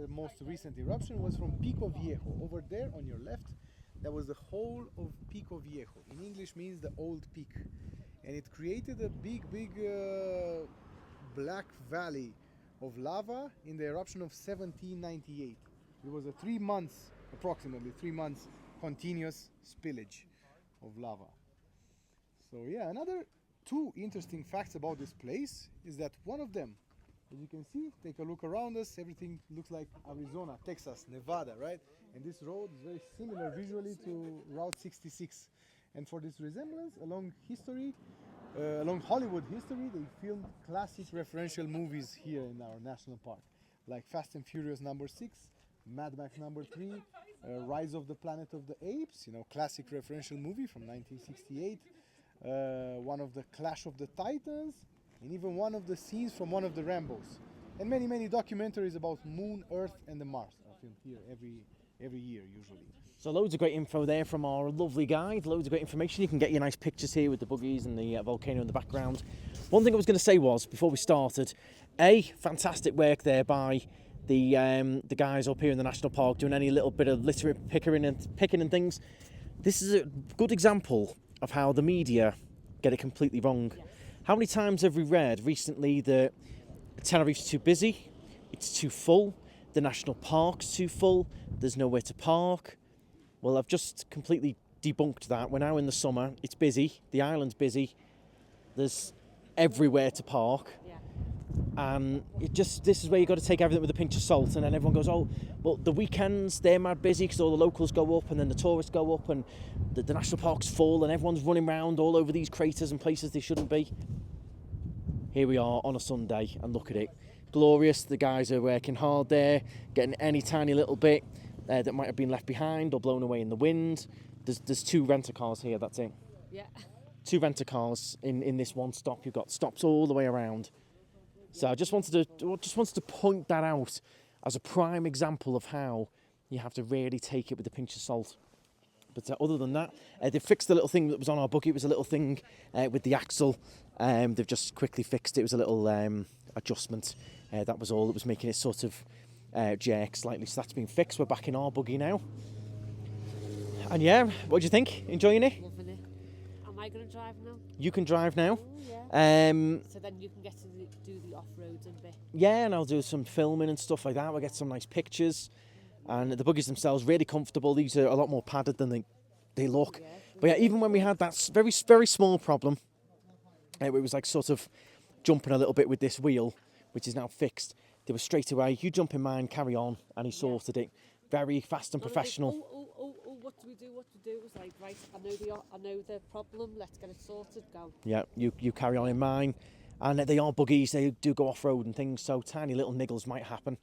most recent eruption was from Pico Viejo, over there on your left. That was the whole of Pico Viejo. In English means the old peak. And it created a big black valley of lava in the eruption of 1798. It was a approximately 3 months continuous spillage of lava. So yeah, another 2 interesting facts about this place is that one of them, as you can see, take a look around us, everything looks like Arizona, Texas, Nevada, right? And this road is very similar visually to Route 66. And for this resemblance, along history, along Hollywood history, they filmed classic referential movies here in our national park, like Fast and Furious #6, Mad Max #3, Rise of the Planet of the Apes, you know, classic referential movie from 1968, one of the Clash of the Titans, and even one of the scenes from one of the Rambos, and many, many documentaries about Moon, Earth, and the Mars are filmed here every year usually. So loads of great info there from our lovely guide, loads of great information. You can get your nice pictures here with the buggies and the volcano in the background. One thing I was going to say was, before we started, fantastic work there by the guys up here in the national park doing any little bit of litter picking and things. This is a good example of how the media get it completely wrong. Yeah. How many times have we read recently that Tenerife's too busy, it's too full, the national park's too full, there's nowhere to park? Well, I've just completely debunked that. We're now in the summer, it's busy, the island's busy, there's everywhere to park. Yeah. And this is where you've got to take everything with a pinch of salt. And then everyone goes, oh, well, the weekends, they're mad busy because all the locals go up and then the tourists go up and the national park's full and everyone's running around all over these craters and places they shouldn't be. Here we are on a Sunday and look at it. Glorious, the guys are working hard there, getting any tiny little bit that might have been left behind or blown away in the wind. There's 2 rent-a-cars here, that's it. Yeah. 2 rent-a-cars in this one stop. You've got stops all the way around. So I just wanted to point that out as a prime example of how you have to really take it with a pinch of salt. But other than that, they fixed the little thing that was on our buggy. It was a little thing with the axle. They've just quickly fixed it. It was a little adjustment. That was all. It was making it sort of jerk slightly. So that's been fixed. We're back in our buggy now. And yeah, what do you think? Enjoying it? Loving it. Am I going to drive now? You can drive now. Oh, yeah. So then you can get to do the off-roads and bit. Yeah, and I'll do some filming and stuff like that. We'll get some nice pictures. And the buggies themselves, really comfortable. These are a lot more padded than they look. Yeah, but yeah, even when we had that very, very small problem, it was like sort of jumping a little bit with this wheel, which is now fixed. They were straight away, you jump in mine, carry on, and he sorted it. Very fast and professional. What do we do? What to do? It was like, right, I know the problem, let's get it sorted, go. Yeah, you carry on in mine. And they are buggies, they do go off-road and things, so tiny little niggles might happen.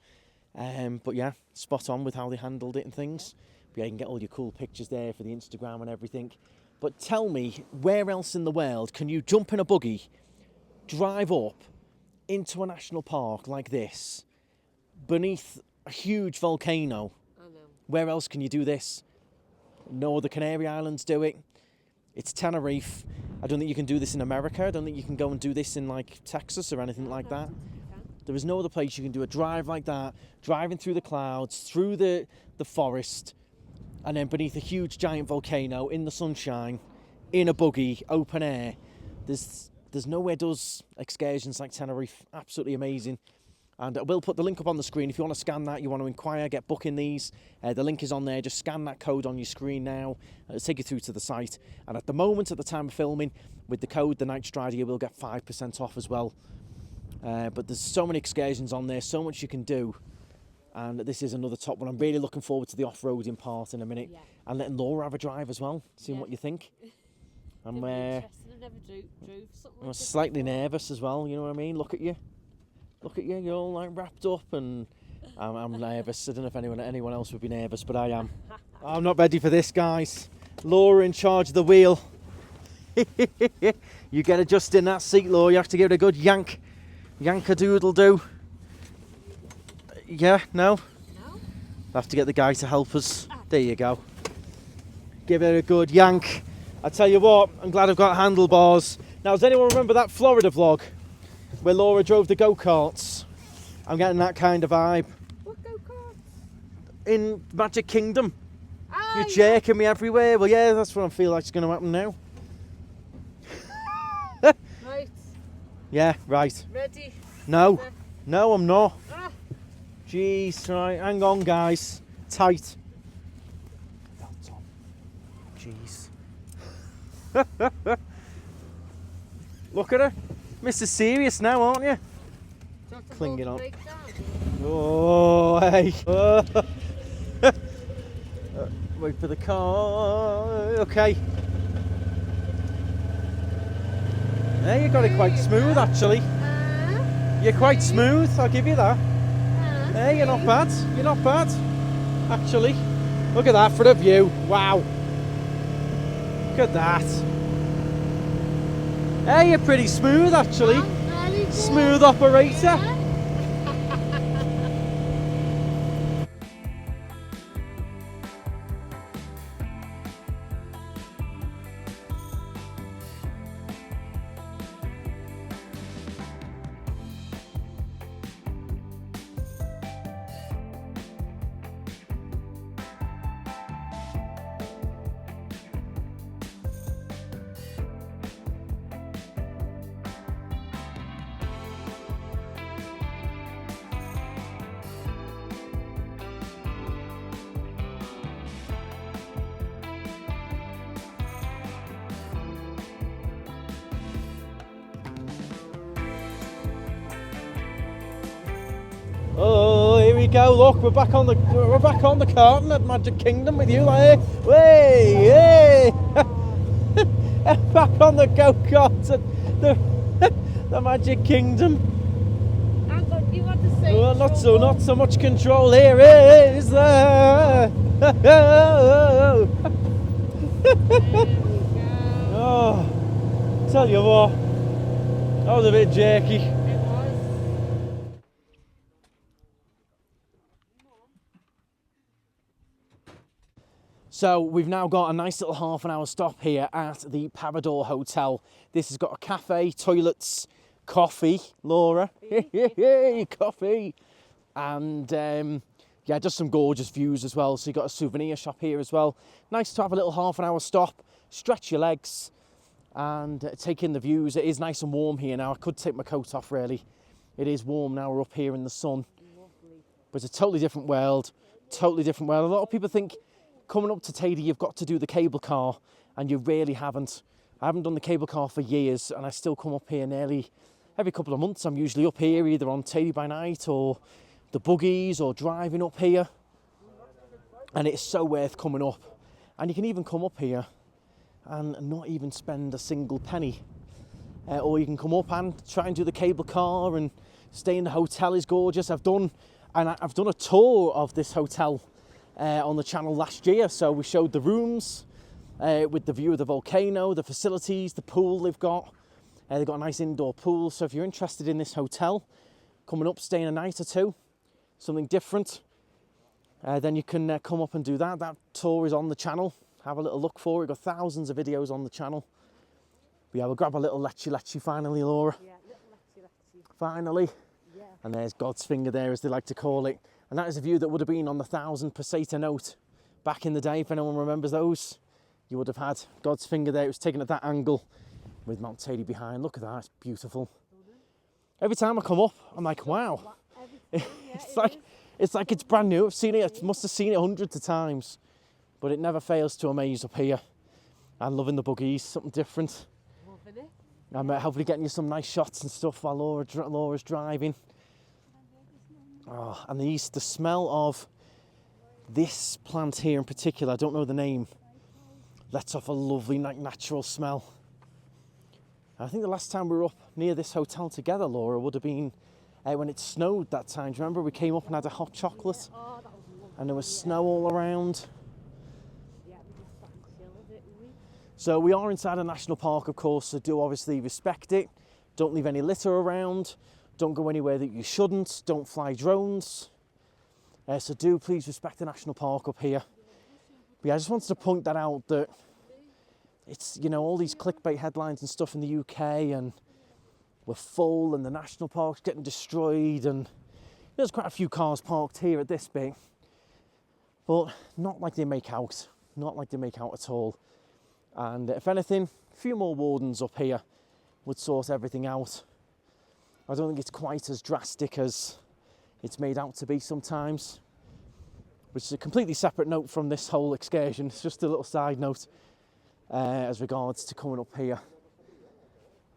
But yeah, spot on with how they handled it and things. But yeah, you can get all your cool pictures there for the Instagram and everything. But tell me, where else in the world can you jump in a buggy, drive up into a national park like this, beneath a huge volcano? I know. Where else can you do this? No, the Canary Islands do it. It's Tenerife. I don't think you can do this in America. I don't think you can go and do this in like Texas or anything like that. There is no other place you can do a drive like that, driving through the clouds, through the forest, and then beneath a huge giant volcano in the sunshine, in a buggy, open air. There's nowhere does excursions like Tenerife. Absolutely amazing. And I will put the link up on the screen. If you want to scan that, you want to inquire, get booking these, the link is on there. Just scan that code on your screen now. It'll take you through to the site. And at the moment, at the time of filming, with the code, the Knightstrider, you will get 5% off as well. But there's so many excursions on there, so much you can do. And this is another top one. I'm really looking forward to the off-roading part in a minute. Yeah. And letting Laura have a drive as well, seeing what you think. I'm slightly nervous as well, you know what I mean? Look at you. Look at you, you're all like wrapped up, and I'm nervous. I don't know if anyone else would be nervous, but I am. I'm not ready for this, guys. Laura in charge of the wheel. You get adjusted in that seat, Laura. You have to give it a good yank. Yank-a-doodle-do. Yeah, no? No. I have to get the guy to help us. There you go. Give it a good yank. I tell you what, I'm glad I've got handlebars. Now, does anyone remember that Florida vlog where Laura drove the go-karts? I'm getting that kind of vibe. What go-karts? In Magic Kingdom. You're jerking me everywhere. Well, yeah, that's what I feel like is going to happen now. Right. Yeah, right. Ready? No. No, I'm not. Jeez, right, hang on, guys. Tight. Belt's on. Jeez. Look at her. Mr. Serious now, aren't you? Clinging on. Oh, hey. Wait for the car. Okay. There, you got it quite smooth actually. You're quite smooth, I'll give you that. Hey, you're not bad. You're not bad. Actually. Look at that for the view. Wow. Look at that. Hey, you're pretty smooth actually. Smooth operator. Oh, here we go. Look, we're back on the carton at Magic Kingdom with you, like, hey, hey, back on the go-kart at the Magic Kingdom. You want to say? Well, not so much control here, is there? Oh, tell you what, that was a bit jerky. So we've now got a nice little half an hour stop here at the Parador Hotel. This has got a cafe, toilets, coffee, Laura, coffee, and yeah, just some gorgeous views as well. So you've got a souvenir shop here as well. Nice to have a little half an hour stop, stretch your legs and take in the views. It is nice and warm here now. I could take my coat off really. It is warm now, we're up here in the sun. Lovely. But it's a totally different world, totally different world. A lot of people think coming up to Teide, you've got to do the cable car, and you really haven't. I haven't done the cable car for years, and I still come up here nearly every couple of months. I'm usually up here either on Teide by night or the buggies or driving up here. And it's so worth coming up. And you can even come up here and not even spend a single penny. Or you can come up and try and do the cable car and stay in the hotel is gorgeous. I've done a tour of this hotel on the channel last year, so we showed the rooms with the view of the volcano, the facilities, the pool they've got. They've got a nice indoor pool, so if you're interested in this hotel, coming up, staying a night or two, something different, then you can come up and do that. That tour is on the channel. Have a little look for it. We've got thousands of videos on the channel. But yeah, we'll grab a little lechy finally, Laura. Yeah, little lechy. Finally. Yeah. And there's God's finger there, as they like to call it. And that is a view that would have been on the 1,000 peseta note back in the day. If anyone remembers those, you would have had God's finger there. It was taken at that angle with Mount Teide behind. Look at that, it's beautiful. Every time I come up, I'm like, wow. It's like it's brand new. I've seen it, I must have seen it hundreds of times. But it never fails to amaze up here. I'm loving the buggies, something different. Loving it. I'm hopefully getting you some nice shots and stuff while Laura's driving. Oh, and the smell of this plant here in particular, I don't know the name, lets off a lovely natural smell. I think the last time we were up near this hotel together, Laura, would have been when it snowed that time. Do you remember we came up and had a hot chocolate? Yeah. Oh, that was lovely. And there was snow all around. Yeah, we just sat and chilled, didn't we? So we are inside a national park, of course, so do obviously respect it. Don't leave any litter around. Don't go anywhere that you shouldn't. Don't fly drones. So do please respect the national park up here. But yeah, I just wanted to point that out, that it's, you know, all these clickbait headlines and stuff in the UK, and we're full and the national park's getting destroyed, and there's quite a few cars parked here at this bit, but not like they make out. Not like they make out at all. And if anything, a few more wardens up here would sort everything out. I don't think it's quite as drastic as it's made out to be sometimes, which is a completely separate note from this whole excursion. It's just a little side note as regards to coming up here.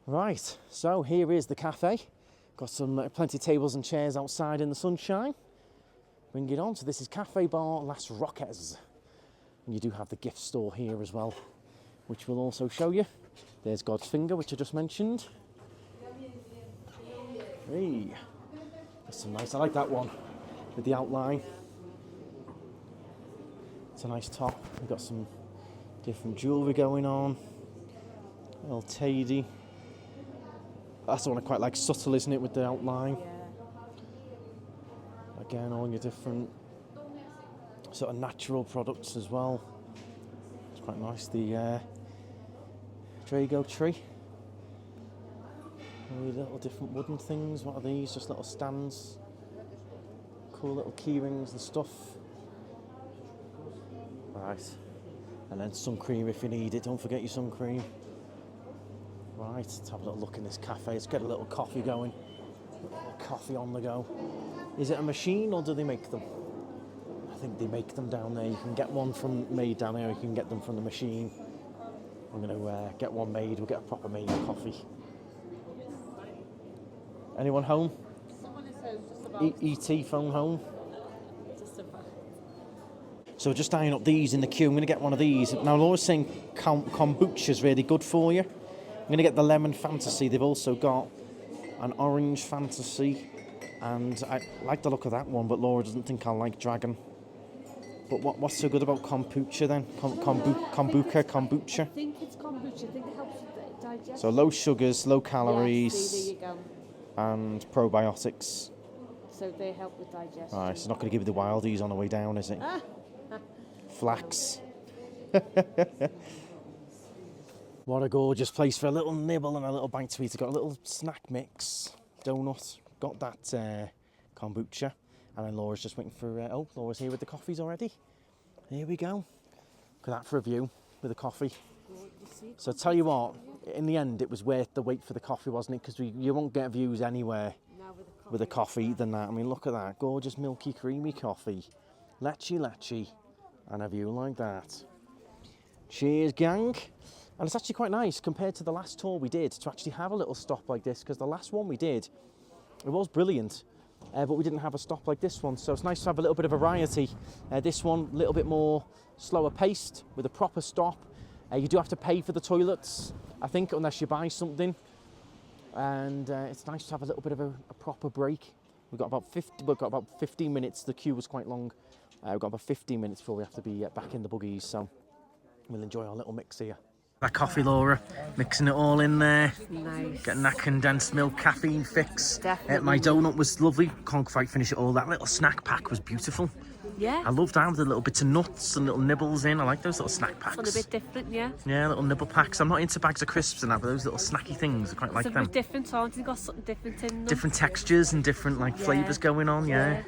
Right, so here is the cafe. Got some plenty of tables and chairs outside in the sunshine. Bring it on. So this is Cafe Bar Las Roques. And you do have the gift store here as well, which we'll also show you. There's God's finger, which I just mentioned. Hey, that's some nice. I like that one with the outline. It's a nice top. We've got some different jewellery going on. Mount Teide. That's the one I quite like. Subtle, isn't it, with the outline? Yeah. Again, all your different sort of natural products as well. It's quite nice. The Drago tree. Little different wooden things. What are these? Just little stands. Cool little key rings and stuff. Right. And then sun cream if you need it. Don't forget your sun cream. Right, let's have a little look in this cafe. Let's get a little coffee going. A little coffee on the go. Is it a machine or do they make them? I think they make them down there. You can get one made down there. You can get them from the machine. I'm going to get one made. We'll get a proper made coffee. Anyone home? Someone is home, just about. E.T. phone home. Just about. So just eyeing up these in the queue. I'm going to get one of these. Now Laura's saying kombucha is really good for you. I'm going to get the lemon fantasy. They've also got an orange fantasy. And I like the look of that one, but Laura doesn't think I like dragon. But what's so good about kombucha then? Kombucha? I think it's kombucha. I think it helps with the digestion. So low sugars, low calories, Yes, see, there you go. and probiotics. So they help with digestion. Right, it's not going to give you the wildies on the way down, is it? Flax. What a gorgeous place for a little nibble and a little bite to eat. I've got a little snack mix, donut, got that kombucha, and then Laura's just waiting for, oh, Laura's here with the coffees already. Here we go. Look at that for a view with the coffee. So I tell you what, in the end it was worth the wait for the coffee, wasn't it? Because you won't get views anywhere with a coffee than that. I mean, look at that, gorgeous milky creamy coffee. Lechy, and a view like that. Cheers, gang. And it's actually quite nice compared to the last tour we did to actually have a little stop like this, because the last one we did, it was brilliant, but we didn't have a stop like this one, so it's nice to have a little bit of variety. This one, a little bit more slower paced with a proper stop. You do have to pay for the toilets, I think, unless you buy something. And it's nice to have a little bit of a proper break. We've got about 15 minutes. The queue was quite long. We've got about 15 minutes before we have to be back in the buggies, so we'll enjoy our little mix here. That coffee, Laura, mixing it all in there. Nice. Getting that condensed milk caffeine fix. Definitely. My donut was lovely. Can't quite finish it all. That little snack pack was beautiful. Yeah. I loved that with the little bits of nuts and little nibbles in. I like those little snack packs. It's a bit different, yeah. Yeah, little nibble packs. I'm not into bags of crisps and that, but those little snacky things, I quite like It's a them. bit different, aren't they? Got something different in them. Different textures and different flavours going on, yeah. Yeah.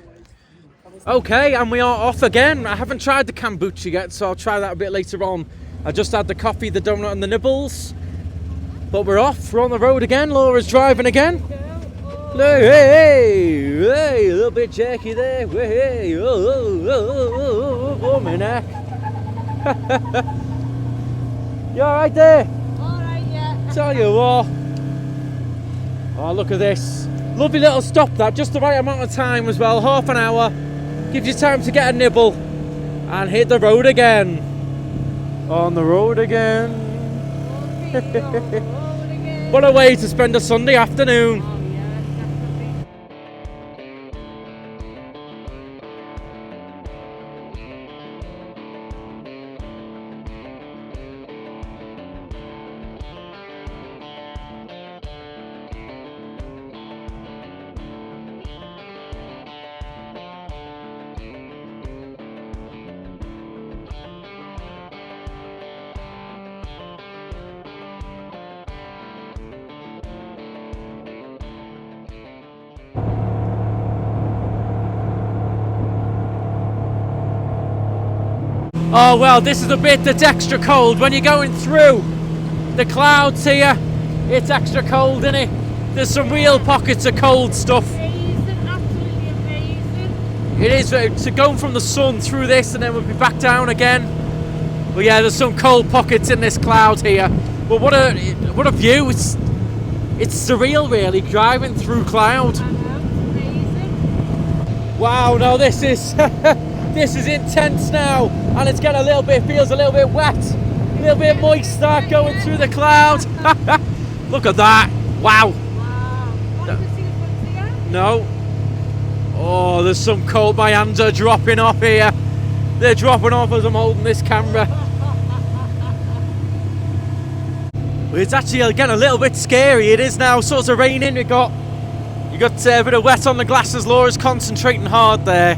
Okay, and we are off again. I haven't tried the kombucha yet, so I'll try that a bit later on. I just had the coffee, the donut and the nibbles. But we're off, we're on the road again. Laura's driving again. Hey, a little bit jerky there. Hey, oh, my neck. You alright there? Alright, yeah. Tell you what. Oh, look at this. Lovely little stop that, just the right amount of time as well. Half an hour. Gives you time to get a nibble and hit the road again. On the road again. What a way to spend a Sunday afternoon. Oh, yeah, definitely. Oh well, this is the bit that's extra cold. When you're going through the clouds here, it's extra cold, isn't it? There's some real pockets of cold stuff. Amazing, absolutely amazing. It is to go from the sun through this and then we'll be back down again. But yeah, there's some cold pockets in this cloud here. But what a view! It's surreal, really, driving through cloud. I know, it's amazing. Wow, no, this is this is intense now, and it's getting feels a little bit wet. Little bit moist start going through the clouds. Look at that. Wow. Wow. Oh, you can see the front here? No. Oh, there's some cold. My hands are dropping off here. They're dropping off as I'm holding this camera. It's actually, again, a little bit scary. It is now sort of raining. You got a bit of wet on the glasses. Laura's concentrating hard there.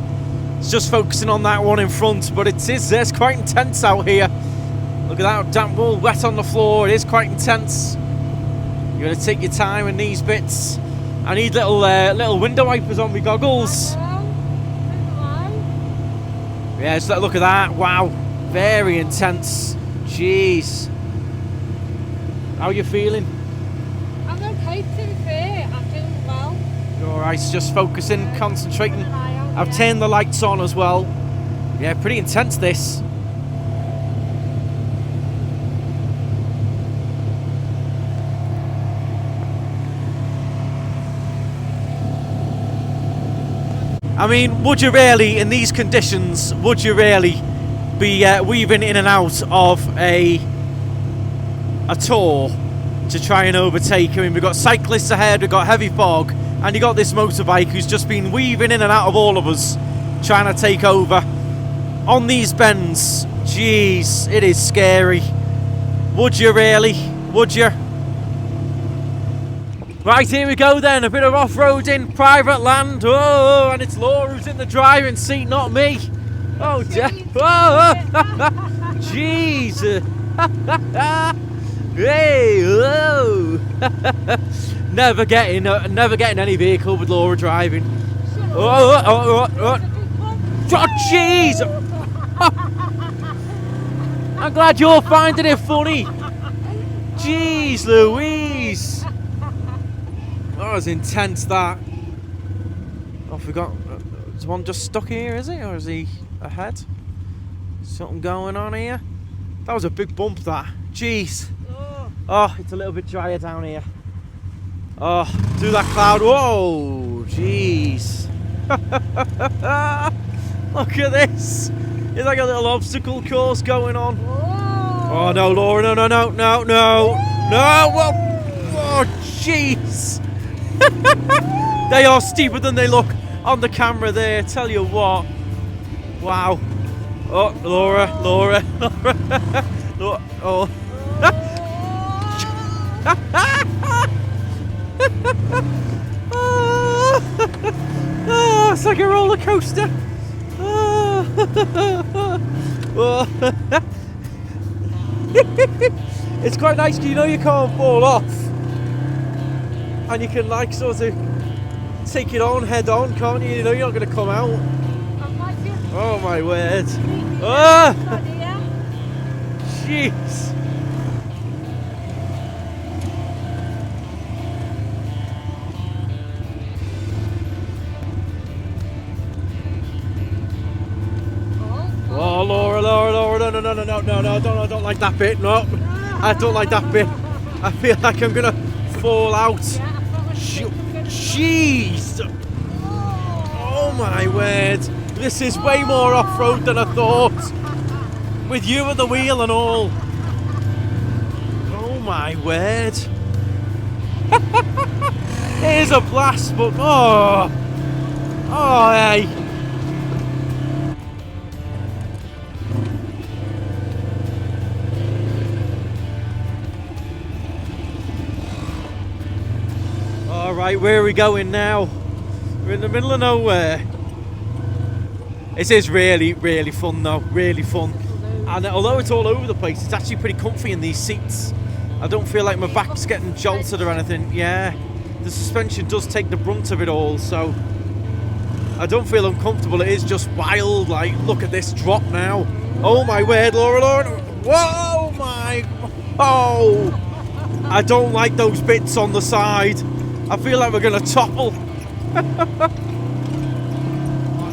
It's just focusing on that one in front, but it's quite intense out here. Look at that damp wool wet on the floor. It is quite intense. You're going to take your time in these bits. I need little window wipers on my goggles. Yeah, just look at that. Wow, very intense. Jeez. How are you feeling? I'm okay, to be fair. I'm doing well. You're alright, just focusing, concentrating. I've turned the lights on as well. Yeah, pretty intense this. I mean, would you really, in these conditions, would you really be weaving in and out of a tour to try and overtake? I mean, we've got cyclists ahead, we've got heavy fog, and you got this motorbike who's just been weaving in and out of all of us, trying to take over on these bends. Jeez, it is scary. Would you really? Would you? Right, here we go then, a bit of off-roading, private land. Oh, and it's Laura who's in the driving seat, not me. Oh, oh, jeez. Hey, whoa. never getting any vehicle with Laura driving. Oh, jeez. I'm glad you're finding it funny. Jeez Louise. That was intense, that. Oh, I forgot. Is one just stuck here, is he? Or is he ahead? Something going on here? That was a big bump, that. Jeez. Oh, it's a little bit drier down here. Oh, through that cloud. Whoa, jeez. Look at this. It's like a little obstacle course going on. Oh, no, Laura. No. No, whoa. Oh, jeez. They are steeper than they look on the camera there, tell you what. Wow. Oh, Laura. Oh. Oh, it's like a roller coaster. Oh. It's quite nice because you know you can't fall off. And you can like sort of take it on head on, can't you? You know you're not going to come out. Oh my word. Oh! Jeez. Oh, Laura, no, I don't like that bit, no. I don't like that bit. I feel like I'm going to fall out. Jeez. Oh my word. This is way more off-road than I thought. With you at the wheel and all. Oh my word. It is a blast, but oh, hey. Alright, where are we going now? We're in the middle of nowhere. It is really, really fun though, really fun. And although it's all over the place, it's actually pretty comfy in these seats. I don't feel like my back's getting jolted or anything. Yeah, the suspension does take the brunt of it all, so I don't feel uncomfortable. It is just wild, like, look at this drop now. Oh my word, Laura. Whoa, my, oh. I don't like those bits on the side. I feel like we're going to topple. Oh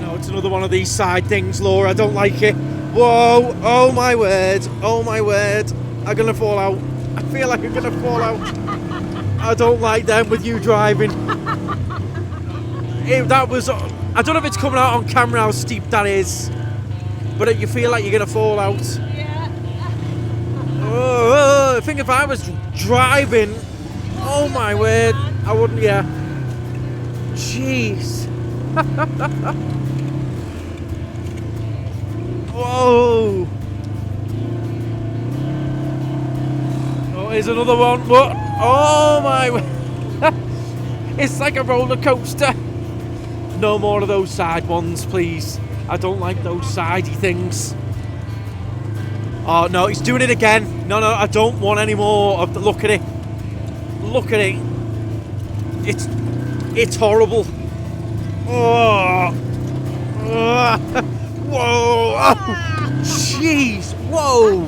no, it's another one of these side things, Laura. I don't like it. Whoa, oh my word. I'm going to fall out. I feel like I'm going to fall out. I don't like them with you driving. That was, I don't know if it's coming out on camera how steep that is, but you feel like you're going to fall out. Yeah. think if I was driving, oh my word, I wouldn't, yeah. Jeez. Whoa. Oh, here's another one. What? Oh my word. It's like a roller coaster. No more of those side ones, please. I don't like those sidey things. Oh no, he's doing it again. No, I don't want any more of the. Look at it. Look at it. It's horrible. Oh. Whoa. Oh. Jeez. Whoa.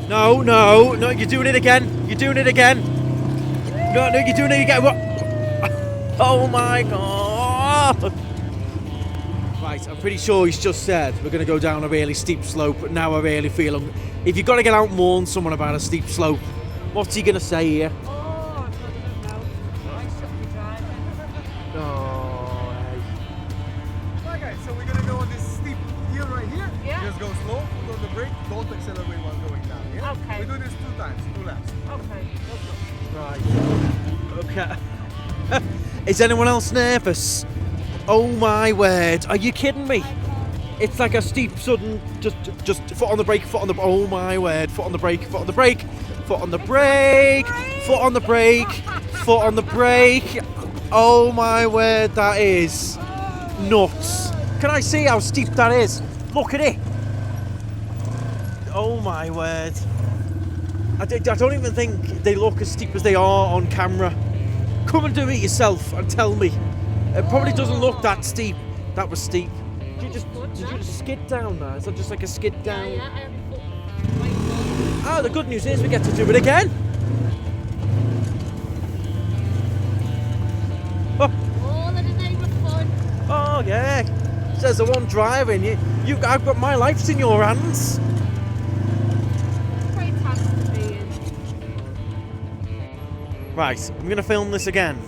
No, you're doing it again. You're doing it again. No, you're doing it again. What? Oh my god. Right, I'm pretty sure he's just said we're going to go down a really steep slope, but now I really feel him. If you've got to get out and warn someone about a steep slope, what's he going to say here? Oh, I don't know. I should be driving. Oh, hey. Okay, so we're gonna go on this steep hill right here. Yeah. Just go slow, put on the brake, don't accelerate while going down. Yeah. Okay. We do this 2 times, 2 laps. Okay. Right. Okay. Is anyone else nervous? Oh my word! Are you kidding me? It's like a steep, sudden, just foot on the brake, foot on the. Oh my word! Foot on the brake, foot on the brake, foot on the brake, foot on the brake, foot on the brake. Oh my word! That is nuts. Can I see how steep that is? Look at it. Oh my word! I don't even think they look as steep as they are on camera. Come and do it yourself and tell me. It probably doesn't look that steep. That was steep. Did you just skid down there? Is that just like a skid down? Yeah. Oh, the good news is we get to do it again. Oh, All in the name of fun. oh yeah. Says the one driving. I've got my life's in your hands. Great time to be in. Right, I'm gonna film this again.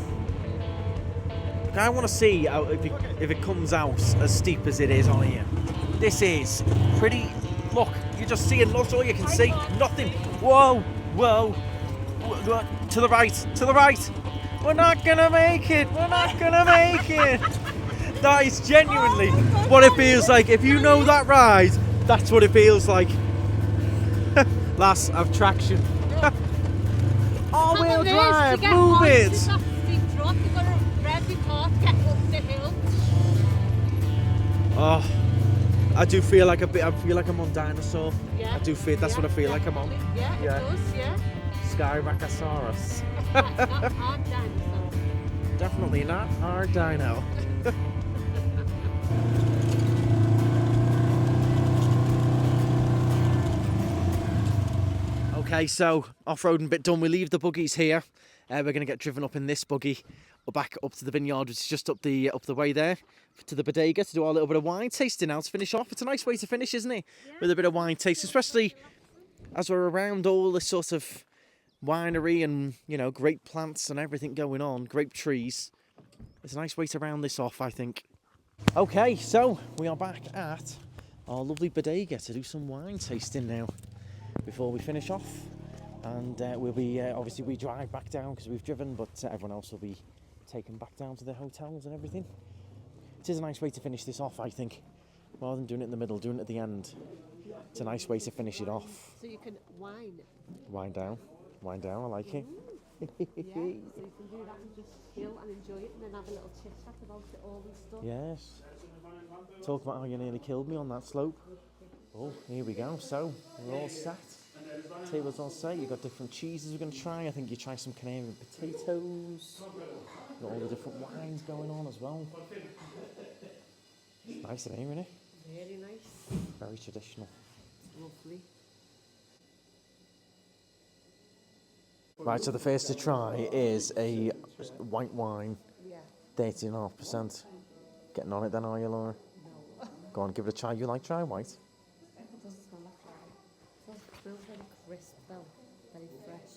I want to see how, if it comes out as steep as it is on here. This is pretty. Look, you're just seeing. That's all you can see. Nothing. Whoa. To the right. To the right. We're not gonna make it. We're not gonna make it. That is genuinely what it feels like. If you know that ride, that's what it feels like. Lass, I've traction. All-wheel drive. Move it. Oh, I do feel like I feel like I'm on dinosaur. Yeah. I do feel that's what I feel like I'm on. Yeah, it does, yeah. Skyrachosaurus. Not our dinosaur. Definitely not our dino. Okay, so off-roading bit done. We leave the buggies here. We're going to get driven up in this buggy, back up to the vineyard, which is just up the way there, to the bodega to do our little bit of wine tasting now to finish off. It's a nice way to finish, isn't it? Yeah. With a bit of wine taste, especially as we're around all this sort of winery and, grape plants and everything going on, grape trees. It's a nice way to round this off, I think. Okay, so we are back at our lovely bodega to do some wine tasting now before we finish off. And we'll be, obviously we drive back down because we've driven, but everyone else will be taken back down to their hotels and everything. It is a nice way to finish this off, I think. Rather than doing it in the middle, doing it at the end. It's a nice way to finish it off. So you can wine. Wind down, I like it. Yeah, so you can do that and just chill and enjoy it and then have a little chit chat about it all and stuff. Yes. Talk about how you nearly killed me on that slope. Oh, here we go. So, we're all set. Tables all set. You've got different cheeses we're going to try. I think you try some Canarian potatoes. Got all the different wines going on as well. It's nice in here, isn't it? Very nice. Very traditional. Lovely. Right, so the first to try is a white wine. Yeah. 13.5%. Getting on it then, are you, Laura? No. Go on, give it a try. You like dry white? It doesn't smell like dry. It smells very crisp though. Very fresh.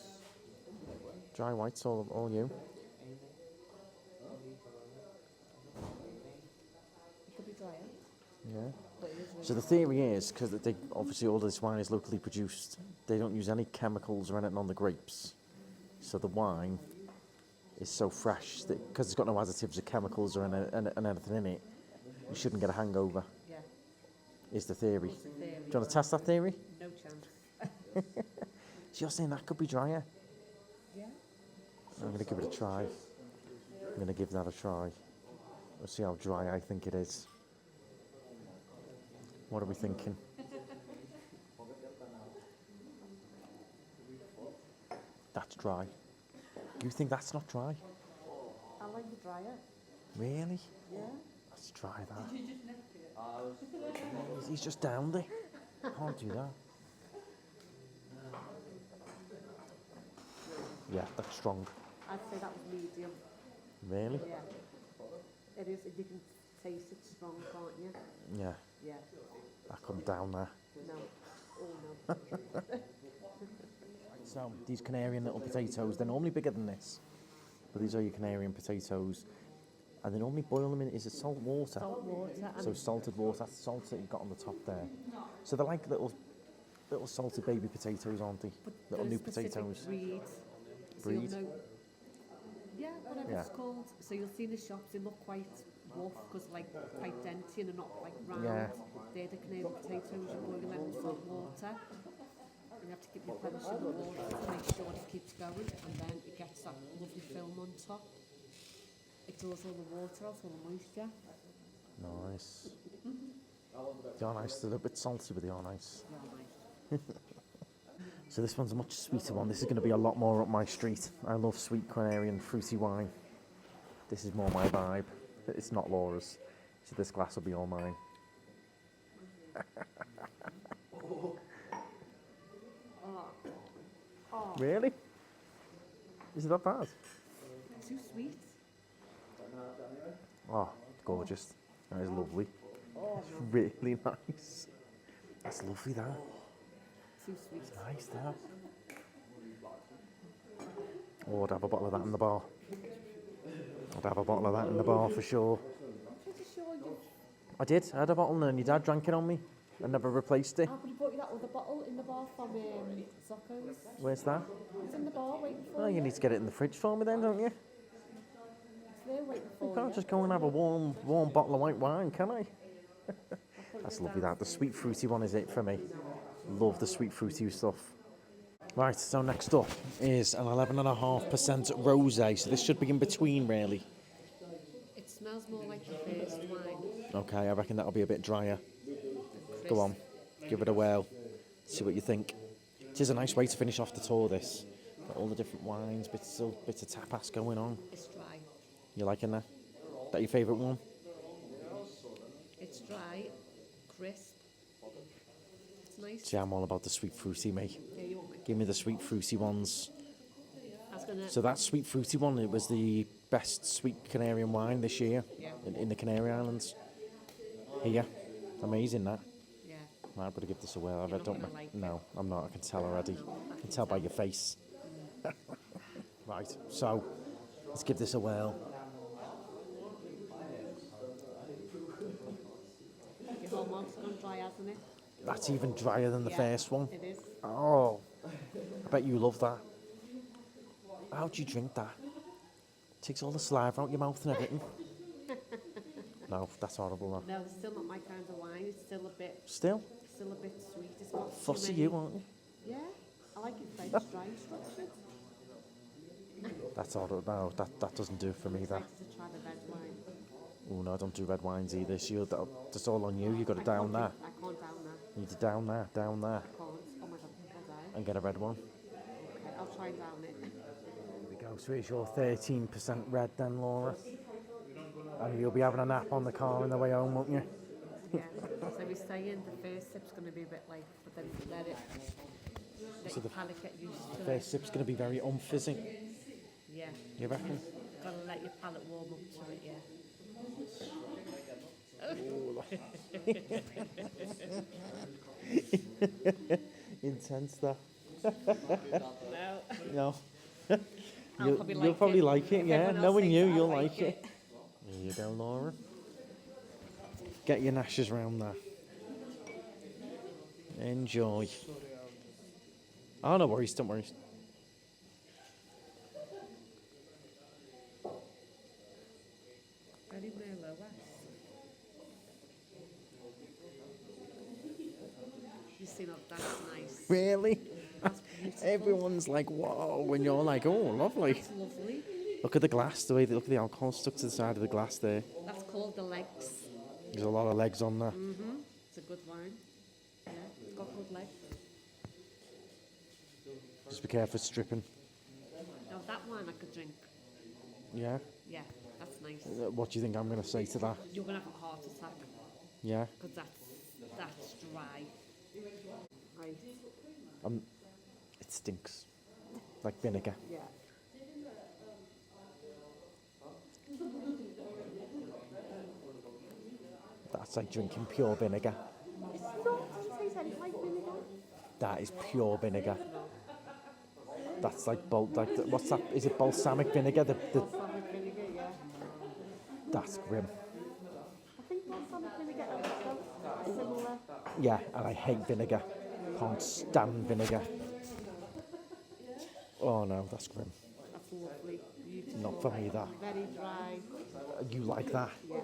Dry white's all you. You Yeah. But it is really So the theory is, because they obviously all this wine is locally produced, they don't use any chemicals or anything on the grapes. So the wine is so fresh that because it's got no additives or chemicals or and anything in it, you shouldn't get a hangover. Yeah, Is the theory. it's a theory. Do you want to test that theory? No chance. So you're saying that could be drier? Yeah. I'm going to give it a try. I'm going to give that a try. Let's see how dry I think it is. What are we thinking? That's dry. You think that's not dry? I like the dryer. Really? Yeah. Let's try that. He's just downed it. Can't do that. Yeah, that's strong. I'd say that was medium. Really? Yeah. It is. You can taste it strong, can't you? Yeah, Yeah. that come down there. No. Oh no. So these Canarian little potatoes, they're normally bigger than this, but these are your Canarian potatoes, and they normally boil them in, is it salt water? Salt water. And So salted water, that's the salt that you've got on the top there. So they're like little salted baby potatoes, aren't they? but Little they're new a specific potatoes. breed. So Breed? you'll know, yeah, whatever Yeah. it's called. So you'll see in the shops, they look quite rough because like quite denty and they're not like round. Yeah. They're the Canadian potatoes. You boil them in salt water. And you have to keep replenishing the water to make sure it keeps going, and then it gets that lovely film on top. It draws all the water out, all the moisture. Nice. They are nice, they're a bit salty, but they are nice. Yeah, nice. So this one's a much sweeter one. This is going to be a lot more up my street. I love sweet Canarian fruity wine. This is more my vibe. It's not Laura's. So this glass will be all mine. Oh, Really? Is it that bad? too sweet. Oh, gorgeous. That is lovely. Oh, It's no, really nice. That's lovely, that. too sweet. Nice, that. Oh, I'd have a bottle of that in the bar. I'd have a bottle of that in the bar for sure. I'm pretty sure you. I did. I had a bottle and your dad drank it on me and never replaced it. I could have bought you that with a bottle in the bar from Zocco's. Where's that? It's in the bar waiting for Oh, you need to get it in the fridge for me then, don't you? It's there waiting for You can't you. just go and have a warm bottle of white wine, can I? That's lovely, that. The sweet fruity one is it for me. Love the sweet fruity stuff. Right, so next up is an 11.5% rosé. So this should be in between, really. It smells more like the first wine. Okay, I reckon that'll be a bit drier. Crisp. Go on, give it a whirl. See what you think. It is a nice way to finish off the tour, this. Got all the different wines, bits of tapas going on. It's dry. You liking that? That your favourite one? It's dry, crisp. It's nice. See, I'm all about the sweet fruity, mate. Yeah, you want me? Give me the sweet fruity ones. I was gonna. So that sweet fruity one, it was the best sweet Canarian wine this year Yeah. in the Canary Islands. Here, amazing that. Yeah. I've got to give this a whirl. I You're not don't. gonna like No, I'm not. I can tell already. No, I can tell by your face. Right. So let's give this a whirl. Your whole mouth's gone dry, hasn't it? That's even drier than the Yeah, first one. It is. Oh, I bet you love that. How do you drink that? Takes all the saliva out your mouth and everything. No, that's horrible. That. No, it's still not my kind of wine. It's still a bit Still, sweet. It's got too fussy many- you, aren't you? Yeah, I like it French dry structured. That's horrible. No, that doesn't do it for me. That. Like to try the red wine. Oh no, I don't do red wines either. So that's all on you. You got to down that. I can't down that. You need to down there, I can't. Oh my god, I'll die. and get a red one. Okay, I'll try and down it. There we go. So it's your 13% red then, Laura. And you'll be having a nap on the car on the way home, won't you? Yeah. So we're saying the first sip's going to be a bit like, but then let So your the palate get used to First sip's going to be very fizzy. it. Yeah. You reckon? Got to let your palate warm up to it, yeah. Intense that. No. No. You'll probably like it, yeah. Everyone else Knowing thinks you, I you'll like like it. There you go, Laura. Get your gnashes round there. Enjoy. Oh, no worries, don't worry. Very mellow, You see, look, that's nice. Really? That's beautiful. Everyone's like, whoa, when you're like, oh, lovely. That's lovely. Look at the glass, the way they look at the alcohol stuck to the side of the glass there. That's called the legs. There's a lot of legs on there. It's a good wine. Yeah, it's got good legs. Just be careful stripping. Now that wine I could drink. Yeah? Yeah, that's nice. What do you think I'm going to say to that? You're gonna have a heart attack Yeah? because that's dry. Right. It stinks. Like vinegar. Yeah. That's like drinking pure vinegar. It's not. Doesn't taste anything like vinegar. That is pure vinegar. That's like, what's that? Is it balsamic vinegar? Balsamic vinegar, yeah. That's grim. I think balsamic vinegar also similar. Yeah, and I hate vinegar. Can't stand vinegar. Oh no, that's grim. That's lovely. Beautiful. Not for me, that. Very dry. You like that? Yeah.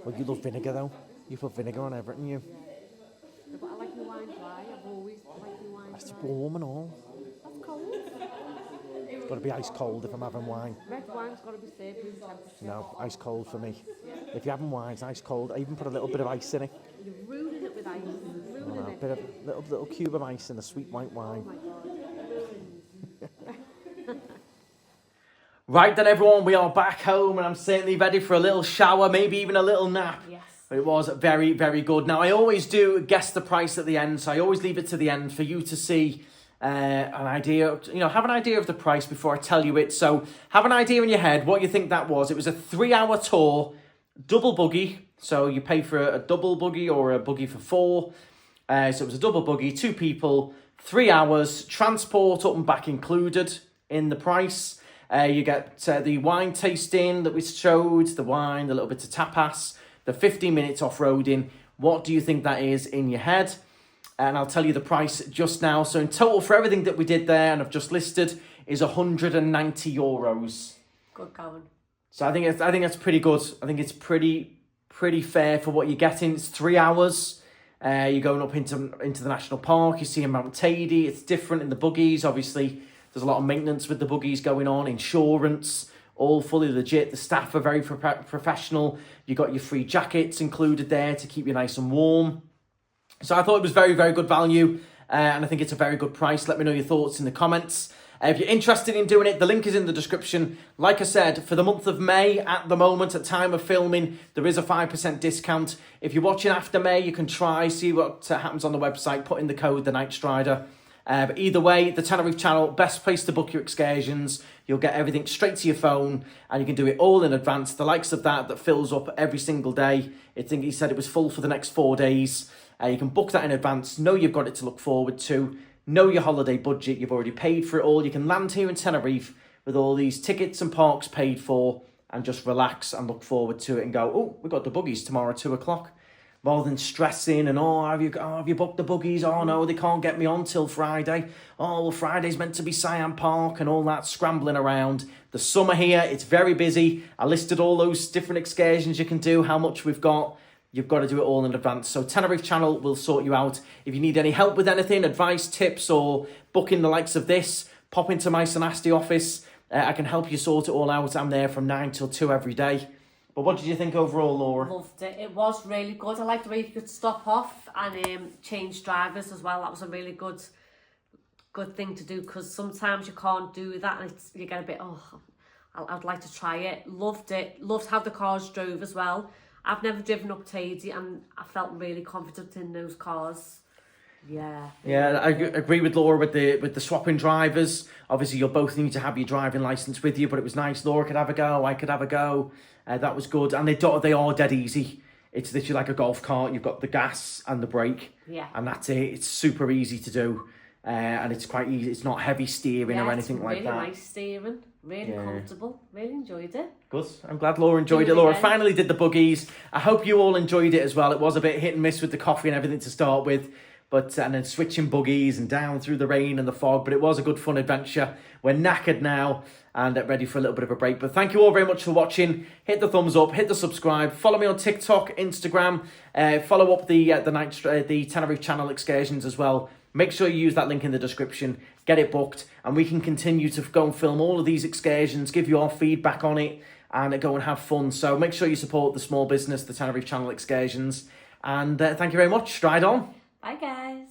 Well, you love vinegar though. You put vinegar on everything, you. Yeah, but I like my wine dry. I've always liked my wine It's dry. warm and all. That's cold. It's got to be ice cold if I'm having wine. Red wine's got to be served room temperature. No, ice cold for me. If you're having wine, it's ice cold. I even put a little bit of ice in it. You're ruining it with ice. Ruining A it. bit of little cube of ice in a sweet white wine. Oh my God. Right then, everyone, we are back home, and I'm certainly ready for a little shower, maybe even a little nap. Yes. It was very, very good. Now, I always do guess the price at the end, so I always leave it to the end for you to see an idea, have an idea of the price before I tell you it. So have an idea in your head what you think that was. It was a 3-hour tour, double buggy. So you pay for a double buggy or a buggy for 4. So it was a double buggy, 2 people, 3 hours, transport up and back included in the price. You get the wine tasting that we showed, the wine, the little bit of tapas, the 15 minutes off-roading. What do you think that is in your head? And I'll tell you the price just now. So in total for everything that we did there and I've just listed is €190. Good going. So I think that's pretty good. I think it's pretty fair for what you're getting. It's 3 hours. You're going up into the national park. You're seeing Mount Teide. It's different in the buggies, obviously. There's a lot of maintenance with the buggies going on, insurance, all fully legit. The staff are very professional. You got your free jackets included there to keep you nice and warm. So I thought it was very, very good value, and I think it's a very good price. Let me know your thoughts in the comments. If you're interested in doing it, the link is in the description. Like I said, for the month of May, at the moment, at time of filming, there is a 5% discount. If you're watching after May, you can try, see what happens on the website, put in the code, the Knightstrider. But either way, the Tenerife channel, best place to book your excursions. You'll get everything straight to your phone and you can do it all in advance. The likes of that fills up every single day. I think he said it was full for the next 4 days. You can book that in advance. Know you've got it to look forward to. Know your holiday budget. You've already paid for it all. You can land here in Tenerife with all these tickets and parks paid for and just relax and look forward to it and go, oh, we've got the buggies tomorrow at 2 o'clock. Rather than stressing and, have you booked the buggies? Oh, no, they can't get me on till Friday. Oh, well, Friday's meant to be Siam Park and all that scrambling around. The summer here, it's very busy. I listed all those different excursions you can do, how much we've got. You've got to do it all in advance. So Tenerife channel will sort you out. If you need any help with anything, advice, tips, or booking the likes of this, pop into my Sanasti office. I can help you sort it all out. I'm there from 9 till 2 every day. But what did you think overall, Laura? Loved it. It was really good. I liked the way you could stop off and change drivers as well. That was a really good thing to do because sometimes you can't do that and you get a bit, I'd like to try it. Loved it. Loved how the cars drove as well. I've never driven up Teide and I felt really confident in those cars. Yeah. Yeah, I agree with Laura with the swapping drivers. Obviously, you'll both need to have your driving licence with you, but it was nice. Laura could have a go, I could have a go. That was good. And they are dead easy. It's literally like a golf cart. You've got the gas and the brake. Yeah. And that's it. It's super easy to do. And it's quite easy. It's not heavy steering or anything like that. Yeah, it's really nice steering. Really comfortable. Really enjoyed it. Good. I'm glad Laura enjoyed it. Laura finally did the buggies. I hope you all enjoyed it as well. It was a bit hit and miss with the coffee and everything to start with, but and then switching buggies and down through the rain and the fog. But it was a good fun adventure. We're knackered now and ready for a little bit of a break. But thank you all very much for watching. Hit the thumbs up, hit the subscribe, follow me on TikTok, Instagram, follow up the Tenerife channel Excursions as well. Make sure you use that link in the description, get it booked, and we can continue to go and film all of these excursions, give you our feedback on it, and go and have fun. So make sure you support the small business, the Tenerife channel Excursions. And thank you very much. Stride on. Bye, guys.